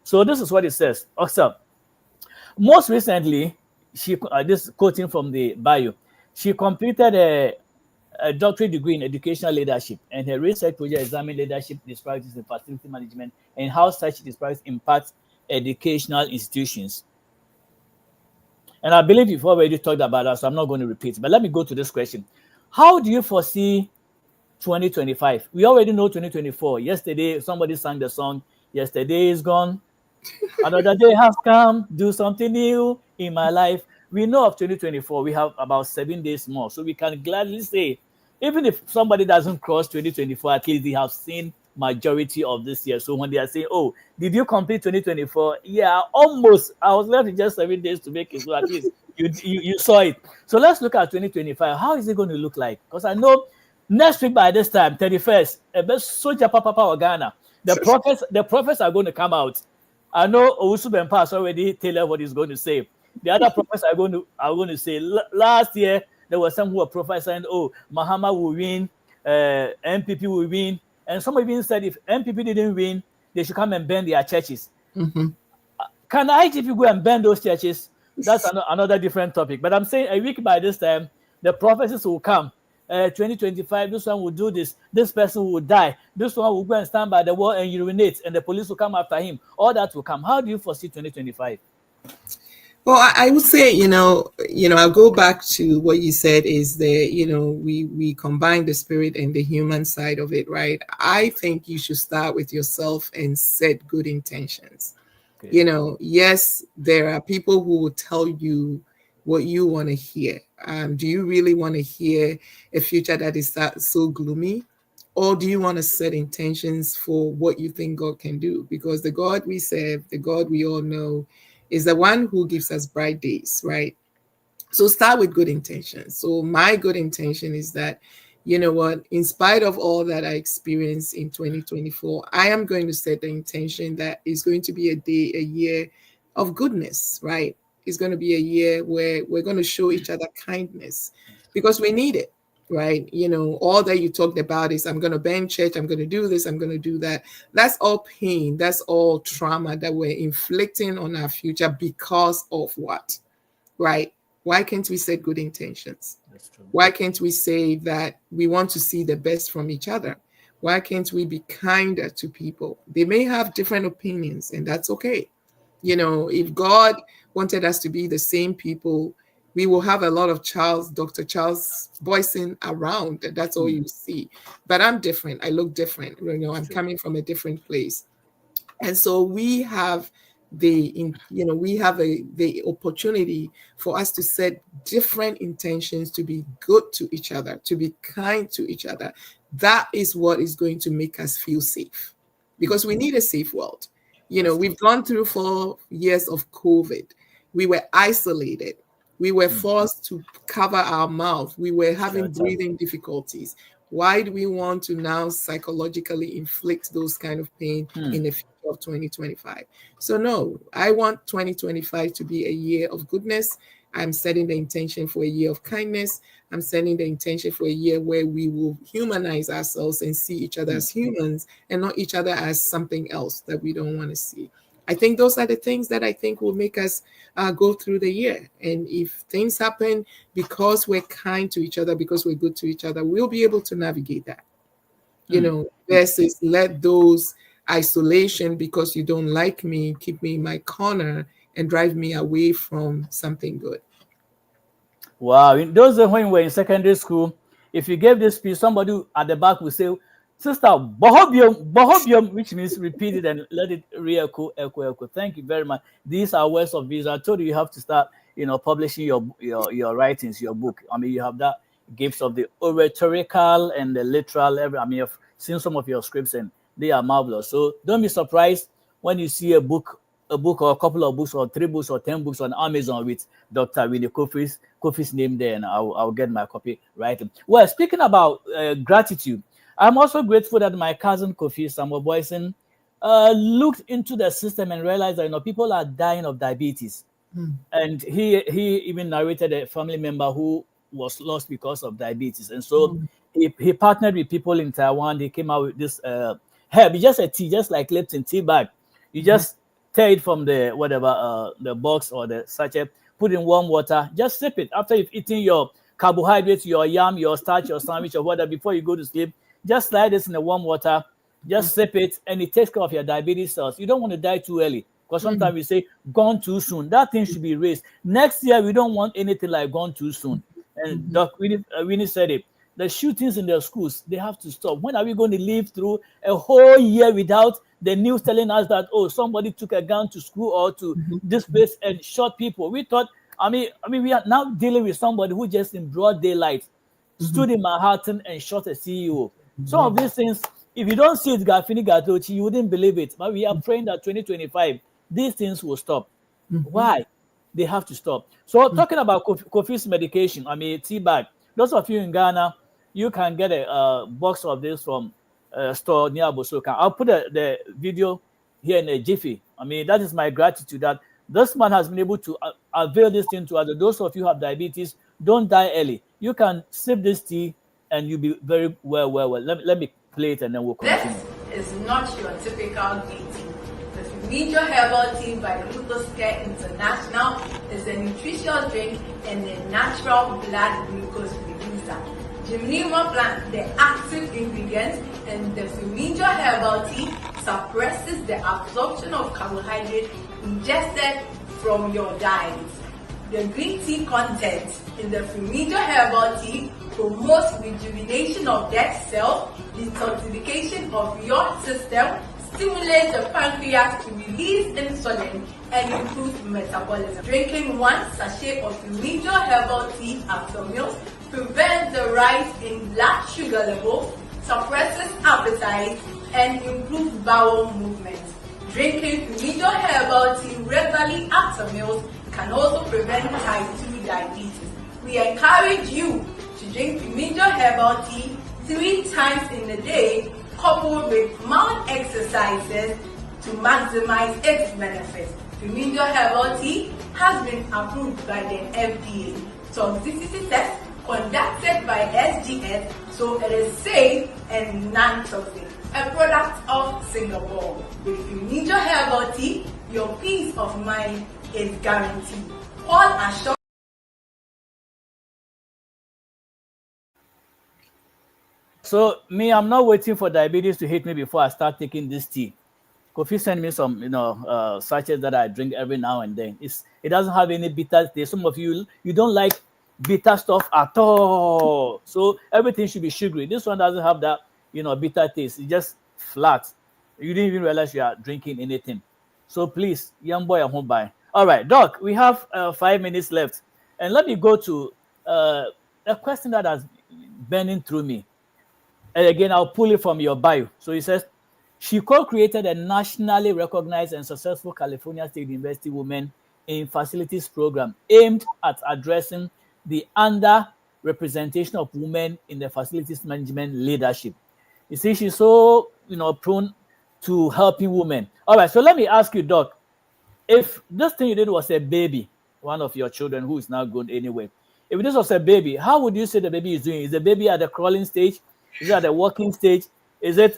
S3: So this is what it says. Awesome. Most recently, this quoting from the bio. She completed a doctorate degree in educational leadership, and her research project examined leadership disparities in facility management and how such disparities impact educational institutions. And I believe you've already talked about that, so I'm not going to repeat. But let me go to this question. How do you foresee 2025? We already know 2024. Yesterday, somebody sang the song, "Yesterday is gone. Another day has come. Do something new in my life." We know of 2024, we have about 7 days more. So we can gladly say, even if somebody doesn't cross 2024, at least they have seen majority of this year. So when they are saying, "Oh, did you complete 2024?" Yeah, almost. I was left with just 7 days to make it. So at least you saw it. So let's look at 2025. How is it going to look like? Because I know next week by this time, 31st, Soja Papa Ghana, the prophets are going to come out. I know Owusu Bempa has already tailored what he's going to say. the other prophets are going to say, last year there was some who were prophesying, oh, Mahama will win, MPP will win, and some even said if MPP didn't win, they should come and burn their churches.
S4: Mm-hmm.
S3: Can IGP go and burn those churches? That's another different topic. But I'm saying a week by this time, the prophecies will come. 2025, this one will do this. This person will die. This one will go and stand by the wall and urinate, and the police will come after him. All that will come. How do you foresee 2025?
S4: Well, I would say, I'll go back to what you said is we combine the spirit and the human side of it, right? I think you should start with yourself and set good intentions. Okay. Yes, there are people who will tell you what you want to hear. Do you really want to hear a future that is so gloomy? Or do you want to set intentions for what you think God can do? Because the God we serve, the God we all know, is the one who gives us bright days, right? So start with good intentions. So my good intention is that, you know what, in spite of all that I experienced in 2024, I am going to set the intention that is going to be a year of goodness, right? It's going to be a year where we're going to show each other kindness because we need it, right? All that you talked about is I'm going to ban church, I'm going to do this, I'm going to do that. That's all pain. That's all trauma that we're inflicting on our future because of what, right? Why can't we set good intentions? That's true. Why can't we say that we want to see the best from each other? Why can't we be kinder to people? They may have different opinions, and that's okay. If God wanted us to be the same people, we will have a lot of Dr. Charles Boyson around. That's all you see. But I'm different. I look different. I'm coming from a different place. And so we have the opportunity for us to set different intentions to be good to each other, to be kind to each other. That is what is going to make us feel safe, because we need a safe world. We've gone through 4 years of COVID. We were isolated. We were forced to cover our mouth. We were having breathing difficulties. Why do we want to now psychologically inflict those kind of pain in the future of 2025? So no, I want 2025 to be a year of goodness. I'm setting the intention for a year of kindness. I'm setting the intention for a year where we will humanize ourselves and see each other as humans and not each other as something else that we don't want to see. I think those are the things that I think will make us go through the year. And if things happen because we're kind to each other, because we're good to each other, we'll be able to navigate that. Versus let those isolation because you don't like me keep me in my corner and drive me away from something good.
S3: Wow. Those are when we were in secondary school. If you gave this speech, somebody at the back would say, Sister, bohobium, which means repeat it and let it re-echo, echo. Thank you very much. These are words of wisdom. I told you have to start, publishing your writings, your book. You have that gifts of the oratorical and the literal. I've seen some of your scripts and they are marvelous. So don't be surprised when you see a book or a couple of books or 3 books or 10 books on Amazon with Dr. Winnie Kofi's name there, and I'll get my copy right. Well, speaking about gratitude, I'm also grateful that my cousin Kofi Samuel Boyson looked into the system and realized that people are dying of diabetes. And he even narrated a family member who was lost because of diabetes. And so he partnered with people in Taiwan. They came out with this herb. It's just a tea, just like Lipton tea bag. You just tear it from the box or the sachet, put in warm water, just sip it. After you've eaten your carbohydrates, your yam, your starch, your sandwich or whatever, before you go to sleep, just slide this in the warm water, just sip it, and it takes care of your diabetes cells. You don't want to die too early, because sometimes we say, gone too soon. That thing should be raised. Next year, we don't want anything like gone too soon. And Doc Winnie said it. The shootings in the schools, they have to stop. When are we going to live through a whole year without the news telling us that, somebody took a gun to school or to this place and shot people? We thought, we are now dealing with somebody who just in broad daylight stood in Manhattan and shot a CEO. Some of these things, if you don't see it, Gafini Gatochi, you wouldn't believe it. But we are praying that 2025, these things will stop. Why? They have to stop. So talking about Kofi's medication, tea bag. Those of you in Ghana, you can get a box of this from a store near Bosoka. I'll put the video here in a jiffy. That is my gratitude that This man has been able to avail this thing to others. Those of you who have diabetes, don't die early. You can sip this tea and you'll be very well. Let me play it and then we'll continue.
S5: This is not your typical tea. The Fumigio Herbal Tea by RETROSPECT International is a nutritious drink and a natural blood glucose reducer. Gymnema plant, the active ingredient in the Fumigio Herbal Tea, suppresses the absorption of carbohydrate ingested from your diet. The green tea content in the Fumigio Herbal Tea promotes rejuvenation of dead cells, detoxification of your system, stimulates the pancreas to release insulin, and improve metabolism. Drinking 1 sachet of Fumigio Herbal Tea after meals prevents the rise in blood sugar levels, suppresses appetite, and improves bowel movement. Drinking Fumigio Herbal Tea regularly after meals can also prevent type 2 diabetes. We encourage you to drink Fumigio Herbal Tea 3 times in a day, coupled with mild exercises to maximize its benefits. Fumigio Herbal Tea has been approved by the FDA. Toxicity test conducted by SGS, so it is safe and non-toxic. A product of Singapore. With Fumigio Herbal Tea, your peace of mind is guaranteed. Call Ashok.
S3: So me, I'm not waiting for diabetes to hit me before I start taking this tea. Kofi send me some, sachets that I drink every now and then. It doesn't have any bitter taste. Some of you don't like bitter stuff at all. So everything should be sugary. This one doesn't have that, bitter taste. It's just flat. You didn't even realize you are drinking anything. So please, young boy, I won't buy. All right, Doc, we have 5 minutes left. And let me go to a question that has burning through me. And again, I'll pull it from your bio. So it says, she co-created a nationally recognized and successful California State University Women in Facilities program aimed at addressing the underrepresentation of women in the facilities management leadership. You see, she's so, prone to helping women. All right, so let me ask you, Doc, if this thing you did was a baby, one of your children who is now grown anyway, if this was a baby, how would you say the baby is doing? Is the baby at the crawling stage? Is it at the walking stage? Is it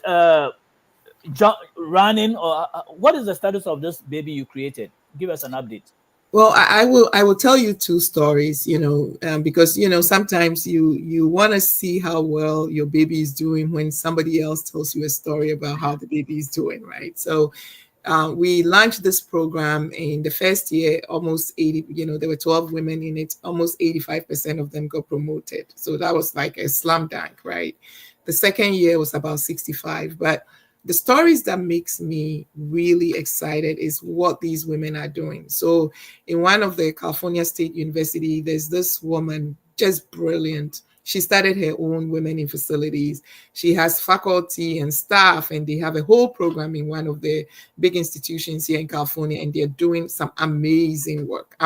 S3: running? Or what is the status of this baby you created? Give us an update.
S4: Well, I will tell you 2 stories, because, sometimes you want to see how well your baby is doing when somebody else tells you a story about how the baby is doing, right? So we launched this program in the first year, almost 80, there were 12 women in it, almost 85% of them got promoted. So that was like a slam dunk, right? The second year was about 65, but the stories that makes me really excited is what these women are doing. So in one of the California State University, there's this woman, just brilliant. She started her own women in facilities. She has faculty and staff, and they have a whole program in one of the big institutions here in California, and they're doing some amazing work.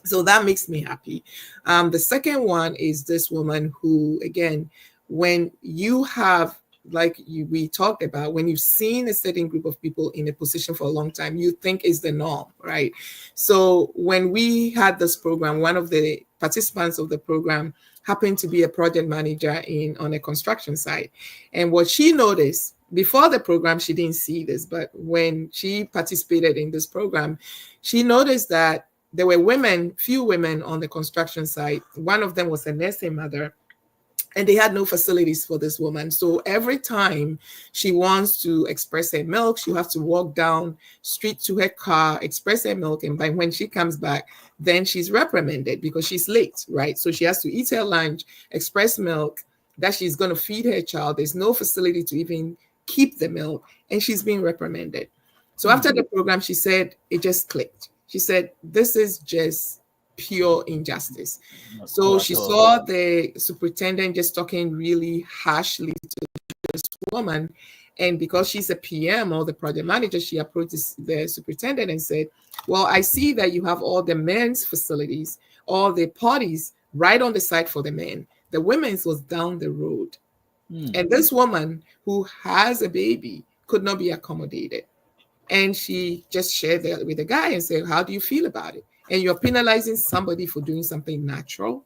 S4: So that makes me happy. The second one is this woman who, again, when you have, we talked about, when you've seen a certain group of people in a position for a long time, you think is the norm, right? So when we had this program, one of the participants of the program happened to be a project manager on a construction site. And what she noticed, before the program, she didn't see this, but when she participated in this program, she noticed that there were few women on the construction site. One of them was a nursing mother, and they had no facilities for this woman. So every time she wants to express her milk, she'll have to walk down street to her car, express her milk. And by when she comes back, then she's reprimanded because she's late, right? So she has to eat her lunch, express milk that she's going to feed her child. There's no facility to even keep the milk, and she's being reprimanded. So after the program, she said, it just clicked. She said, this is just pure injustice. So she saw the superintendent just talking really harshly to this woman. And because she's a PM or the project manager, she approached the superintendent and said, well, I see that you have all the men's facilities, all the parties right on the site for the men. The women's was down the road. And this woman who has a baby could not be accommodated. And she just shared that with the guy and said, how do you feel about it? And you're penalizing somebody for doing something natural.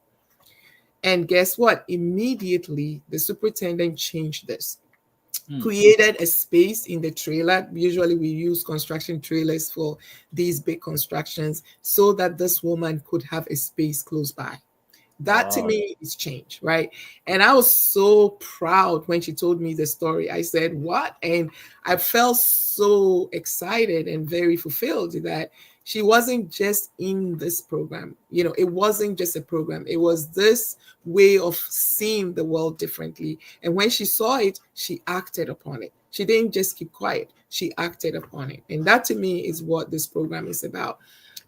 S4: And guess what? Immediately, the superintendent changed this, created a space in the trailer. Usually we use construction trailers for these big constructions so that this woman could have a space close by. That to me is change, right? And I was so proud when she told me the story. I said, what? And I felt so excited and very fulfilled that she wasn't just in this program. You know, it wasn't just a program. It was this way of seeing the world differently. And when she saw it, she acted upon it. She didn't just keep quiet. She acted upon it. And that to me is what this program is about.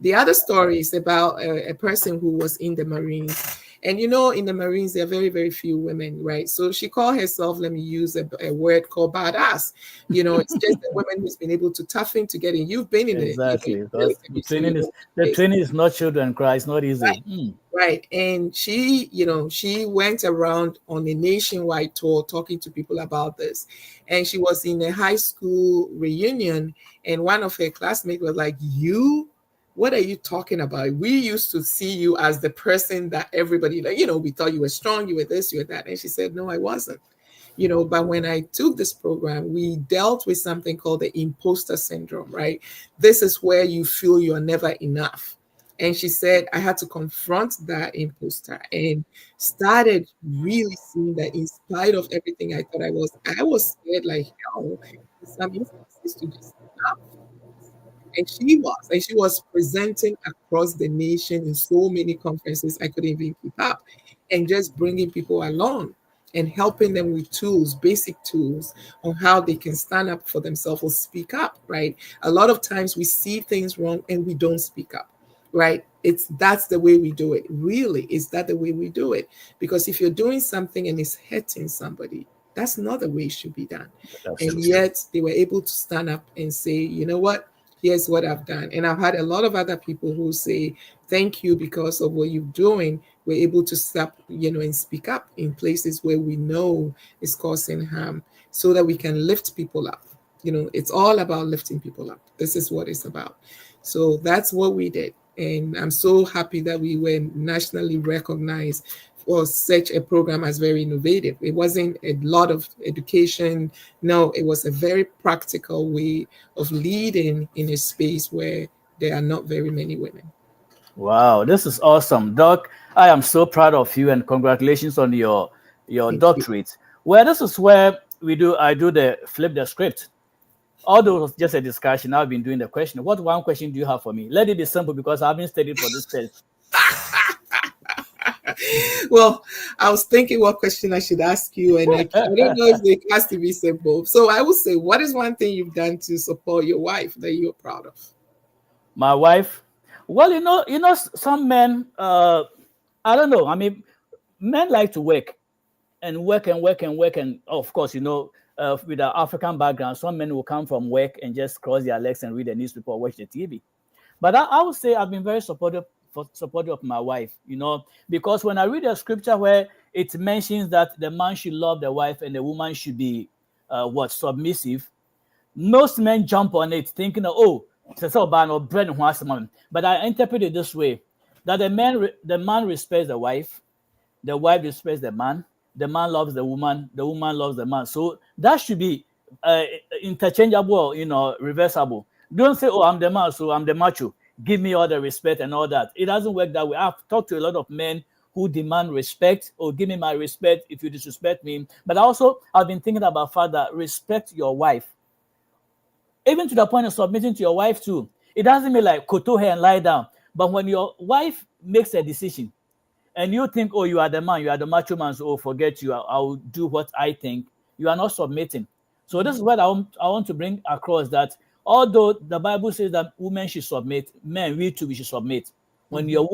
S4: The other story is about a person who was in the Marines. And you know, in the Marines, there are very, very few women, right? So she called herself, let me use a word called badass. You know, it's just a woman who's been able to toughen to get in. You've been in
S3: exactly.
S4: it.
S3: Because the training is not children cry. It's not easy.
S4: Right. Right. And she, you know, she went around on a nationwide tour talking to people about this. And she was in a high school reunion, and one of her classmates was like, what are you talking about? We used to see you as the person that everybody, like, you know, we thought you were strong, you were this, you were that. And she said, no, I wasn't. You know, but when I took this program, we dealt with something called the imposter syndrome, right? This is where you feel you're never enough. And she said, I had to confront that imposter and started really seeing that in spite of everything I thought I was scared like hell in some instances to just stop. And she was presenting across the nation in so many conferences I couldn't even keep up, and just bringing people along and helping them with tools, basic tools on how they can stand up for themselves or speak up, right? A lot of times we see things wrong and we don't speak up, right? That's the way we do it. Really, is that the way we do it? Because if you're doing something and it's hurting somebody, that's not the way it should be done. And yet they were able to stand up and say, you know what? Here's what I've done. And I've had a lot of other people who say, thank you, because of what you're doing. We're able to stop, you know, and speak up in places where we know it's causing harm so that we can lift people up. You know, it's all about lifting people up. This is what it's about. So that's what we did. And I'm so happy that we were nationally recognized for such a program as very innovative. It wasn't a lot of education. No, it was a very practical way of leading in a space where there are not very many women.
S3: Wow, this is awesome. Doc, I am so proud of you, and congratulations on your doctorate. Well, this is where I do the flip the script. Although it was just a discussion, I've been doing the question. What one question do you have for me? Let it be simple because I haven't studied for this test.
S4: Well, I was thinking what question I should ask you, and I don't know if it has to be simple. So I will say, what is one thing you've done to support your wife that you're proud of?
S3: My wife? Well, you know, some men, I don't know. I mean, men like to work and work and work and work. And of course, you know, with our African background, some men will come from work and just cross their legs and read the newspaper or watch the TV. But I would say I've been very supportive of my wife, you know, because when I read a scripture where it mentions that the man should love the wife and the woman should be submissive, most men jump on it thinking, oh, but I interpret it this way, that the man respects the wife respects the man loves the woman loves the man. So that should be interchangeable, you know, reversible. Don't say, oh, I'm the man, so I'm the macho. Give me all the respect and all that. It doesn't work that way. I've talked to a lot of men who demand respect, or give me my respect if you disrespect me. But also, I've been thinking about, Father, respect your wife. Even to the point of submitting to your wife too. It doesn't mean like koto her and lie down. But when your wife makes a decision and you think, oh, you are the man, you are the macho man, so forget you, I'll do what I think, you are not submitting. So this is what I want to bring across, that although the Bible says that women should submit, men, we too, we should submit. When your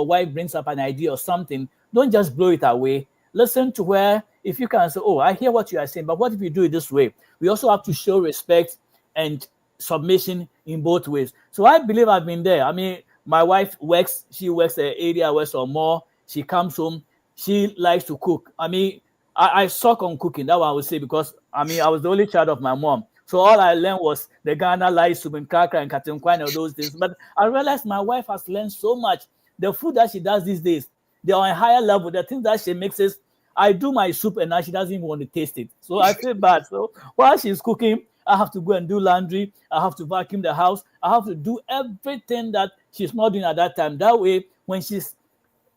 S3: wife brings up an idea or something, don't just blow it away. Listen to her. If you can say, oh, I hear what you are saying, but what if you do it this way? We also have to show respect and submission in both ways. So I believe I've been there. I mean, my wife works, she works 80 hours or more. She comes home, she likes to cook. I mean, I suck on cooking, that one I would say, because I mean, I was the only child of my mom. So all I learned was the Ghana lice, subinkaka, and katinkwan, and all those things. But I realized my wife has learned so much. The food that she does these days, they're on a higher level. The things that she mixes, I do my soup and now she doesn't even want to taste it. So I feel bad. So while she's cooking, I have to go and do laundry. I have to vacuum the house. I have to do everything that she's not doing at that time. That way, when she's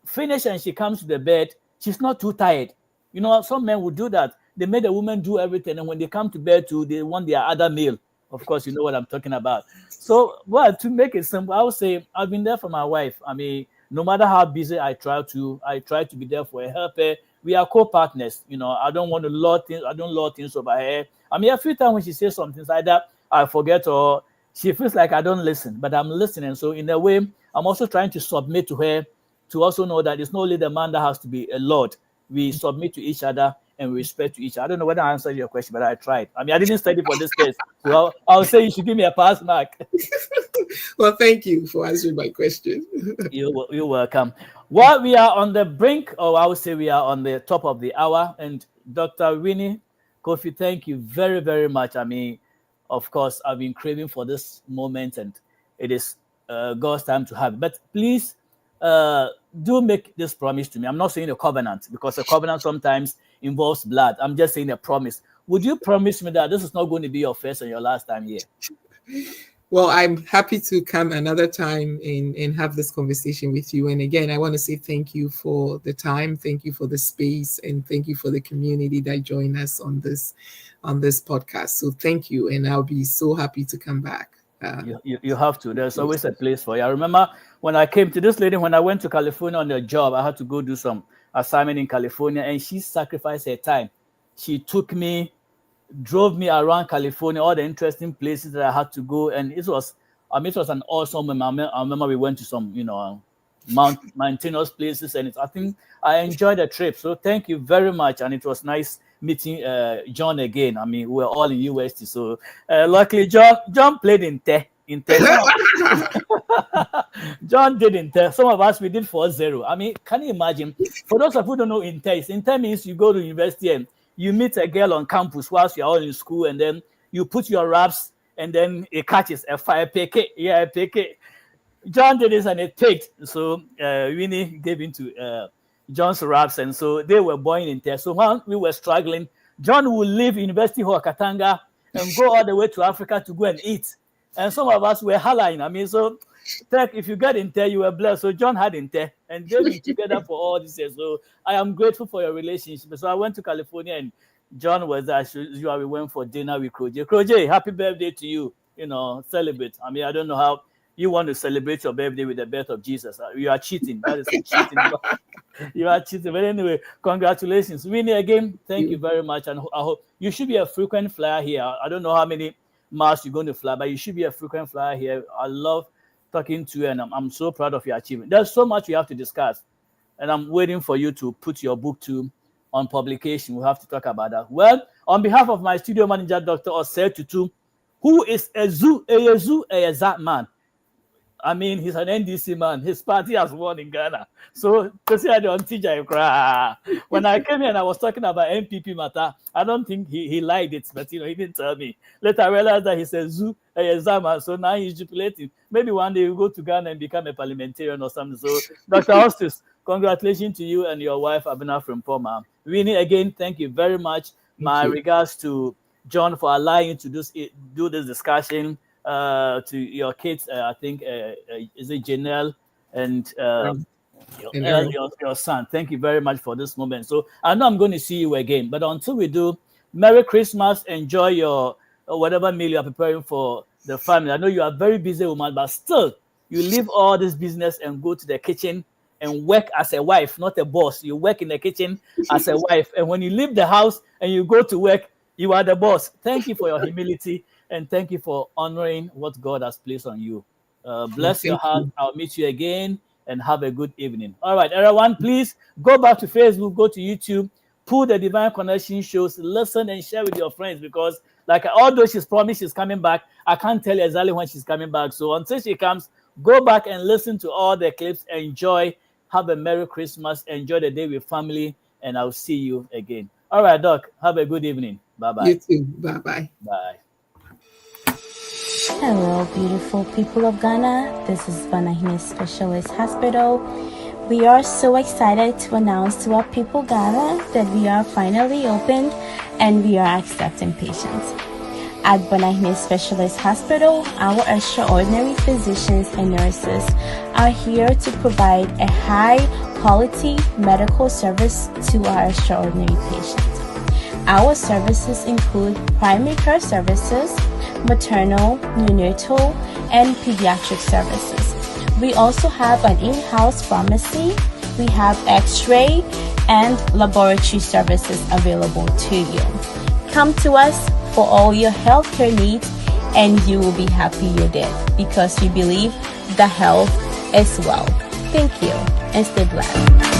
S3: finished and she comes to the bed, she's not too tired. You know, some men would do that. They make the woman do everything, and when they come to bed too, they want their other meal. Of course, you know what I'm talking about. So, well, to make it simple, I would say I've been there for my wife. I mean, no matter how busy I try to be there for her, help her. We are co-partners. You know, I don't want to lord things. I don't lord things over her. I mean, every time when she says something like that, I forget, or she feels like I don't listen, but I'm listening. So in a way, I'm also trying to submit to her, to also know that it's not only the man that has to be a lord. We submit to each other and we respect to each other. I don't know whether I answered your question, but I tried. I mean, I didn't study for this test, so I'll say you should give me a pass mark.
S4: Well, thank you for answering my question.
S3: You're welcome. Well, we are on the brink, or I would say we are on the top of the hour. And Dr. Winnie Kofi, thank you very, very much. I mean, of course, I've been craving for this moment, and it is God's time to have it. But please do make this promise to me. I'm not saying a covenant, because a covenant sometimes involves blood. I'm just saying a promise. Would you promise me that this is not going to be your first and your last time here?
S4: Well, I'm happy to come another time and have this conversation with you. And again, I want to say thank you for the time, thank you for the space, and thank you for the community that joined us on this podcast. So thank you, and I'll be so happy to come back.
S3: You have to. There's always a place for you. I remember when I came to this lady, when I went to California on a job, I had to go do some assignment in California, and she sacrificed her time. She took me, drove me around California, all the interesting places that I had to go, and it was an awesome moment. I remember we went to some, mountainous places, and I think I enjoyed the trip. So thank you very much, and it was nice meeting John again. I mean, we're all in UST, so luckily John played in Te. John did Inter. Some of us, we did 4-0. I mean, can you imagine? For those of you who don't know Inter means you go to university and you meet a girl on campus whilst you're all in school, and then you put your raps, and then it catches a fire PK. Yeah, a PK. John did this and it picked. So Winnie gave into John's raps, and so they were born in Inter. So when we were struggling, John would leave University Hall Katanga and go all the way to Africa to go and eat. And some of us were hollering. I mean, so if you get Inter, you were blessed. So John had Inter, and they've been together for all these years. So I am grateful for your relationship. So I went to California, and John was there. As usual, we went for dinner with Kroje. Kroje, happy birthday to you. You know, celebrate. I mean, I don't know how you want to celebrate your birthday with the birth of Jesus. You are cheating. That is cheating. You are cheating. But anyway, congratulations. Winnie, again, thank you very much. And I hope you should be a frequent flyer here. I don't know how many miles you're going to fly, but you should be a frequent flyer here. I love talking to you, and I'm so proud of your achievement. There's so much we have to discuss, and I'm waiting for you to put your book on publication. We'll have to talk about that. Well, on behalf of my studio manager, Dr. Osei Tutu, who is a exact man. I mean, he's an NDC man. His party has won in Ghana. So, when I came here and I was talking about MPP matter, I don't think he liked it, but he didn't tell me. Later, I realized that he said Zoo man. So now he's jubilating. Maybe one day he'll go to Ghana and become a parliamentarian or something. So, Dr. Hostis, congratulations to you and your wife, Abena Frimpoma. Winnie, again, thank you very much. My regards to John for allowing you to do this discussion. To your kids, I think is it Janelle and your son. Thank you very much for this moment. So I know I'm going to see you again, but until we do, Merry Christmas. Enjoy your whatever meal you are preparing for the family. I know you are very busy woman, but still you leave all this business and go to the kitchen and work as a wife, not a boss. You work in the kitchen as a wife, and when you leave the house and you go to work, you are the boss. Thank you for your humility. And thank you for honoring what God has placed on you. Bless your heart. I'll meet you again, and have a good evening. All right, everyone, please go back to Facebook, go to YouTube, pull the Divine Connection shows, listen and share with your friends, because like although she's promised she's coming back, I can't tell you exactly when she's coming back. So until she comes, go back and listen to all the clips. Enjoy. Have a Merry Christmas. Enjoy the day with family, and I'll see you again. All right, Doc. Have a good evening. Bye-bye.
S4: You too. Bye-bye.
S3: Bye.
S7: Hello, beautiful people of Ghana. This is Banahine Specialist Hospital. We are so excited to announce to our people Ghana that we are finally opened and we are accepting patients. At Banahine Specialist Hospital, our extraordinary physicians and nurses are here to provide a high-quality medical service to our extraordinary patients. Our services include primary care services, maternal, neonatal, and pediatric services. We also have an in-house pharmacy. We have x-ray and laboratory services available to you. Come to us for all your healthcare needs and you will be happy you did because we believe the health is wealth. Thank you and stay blessed.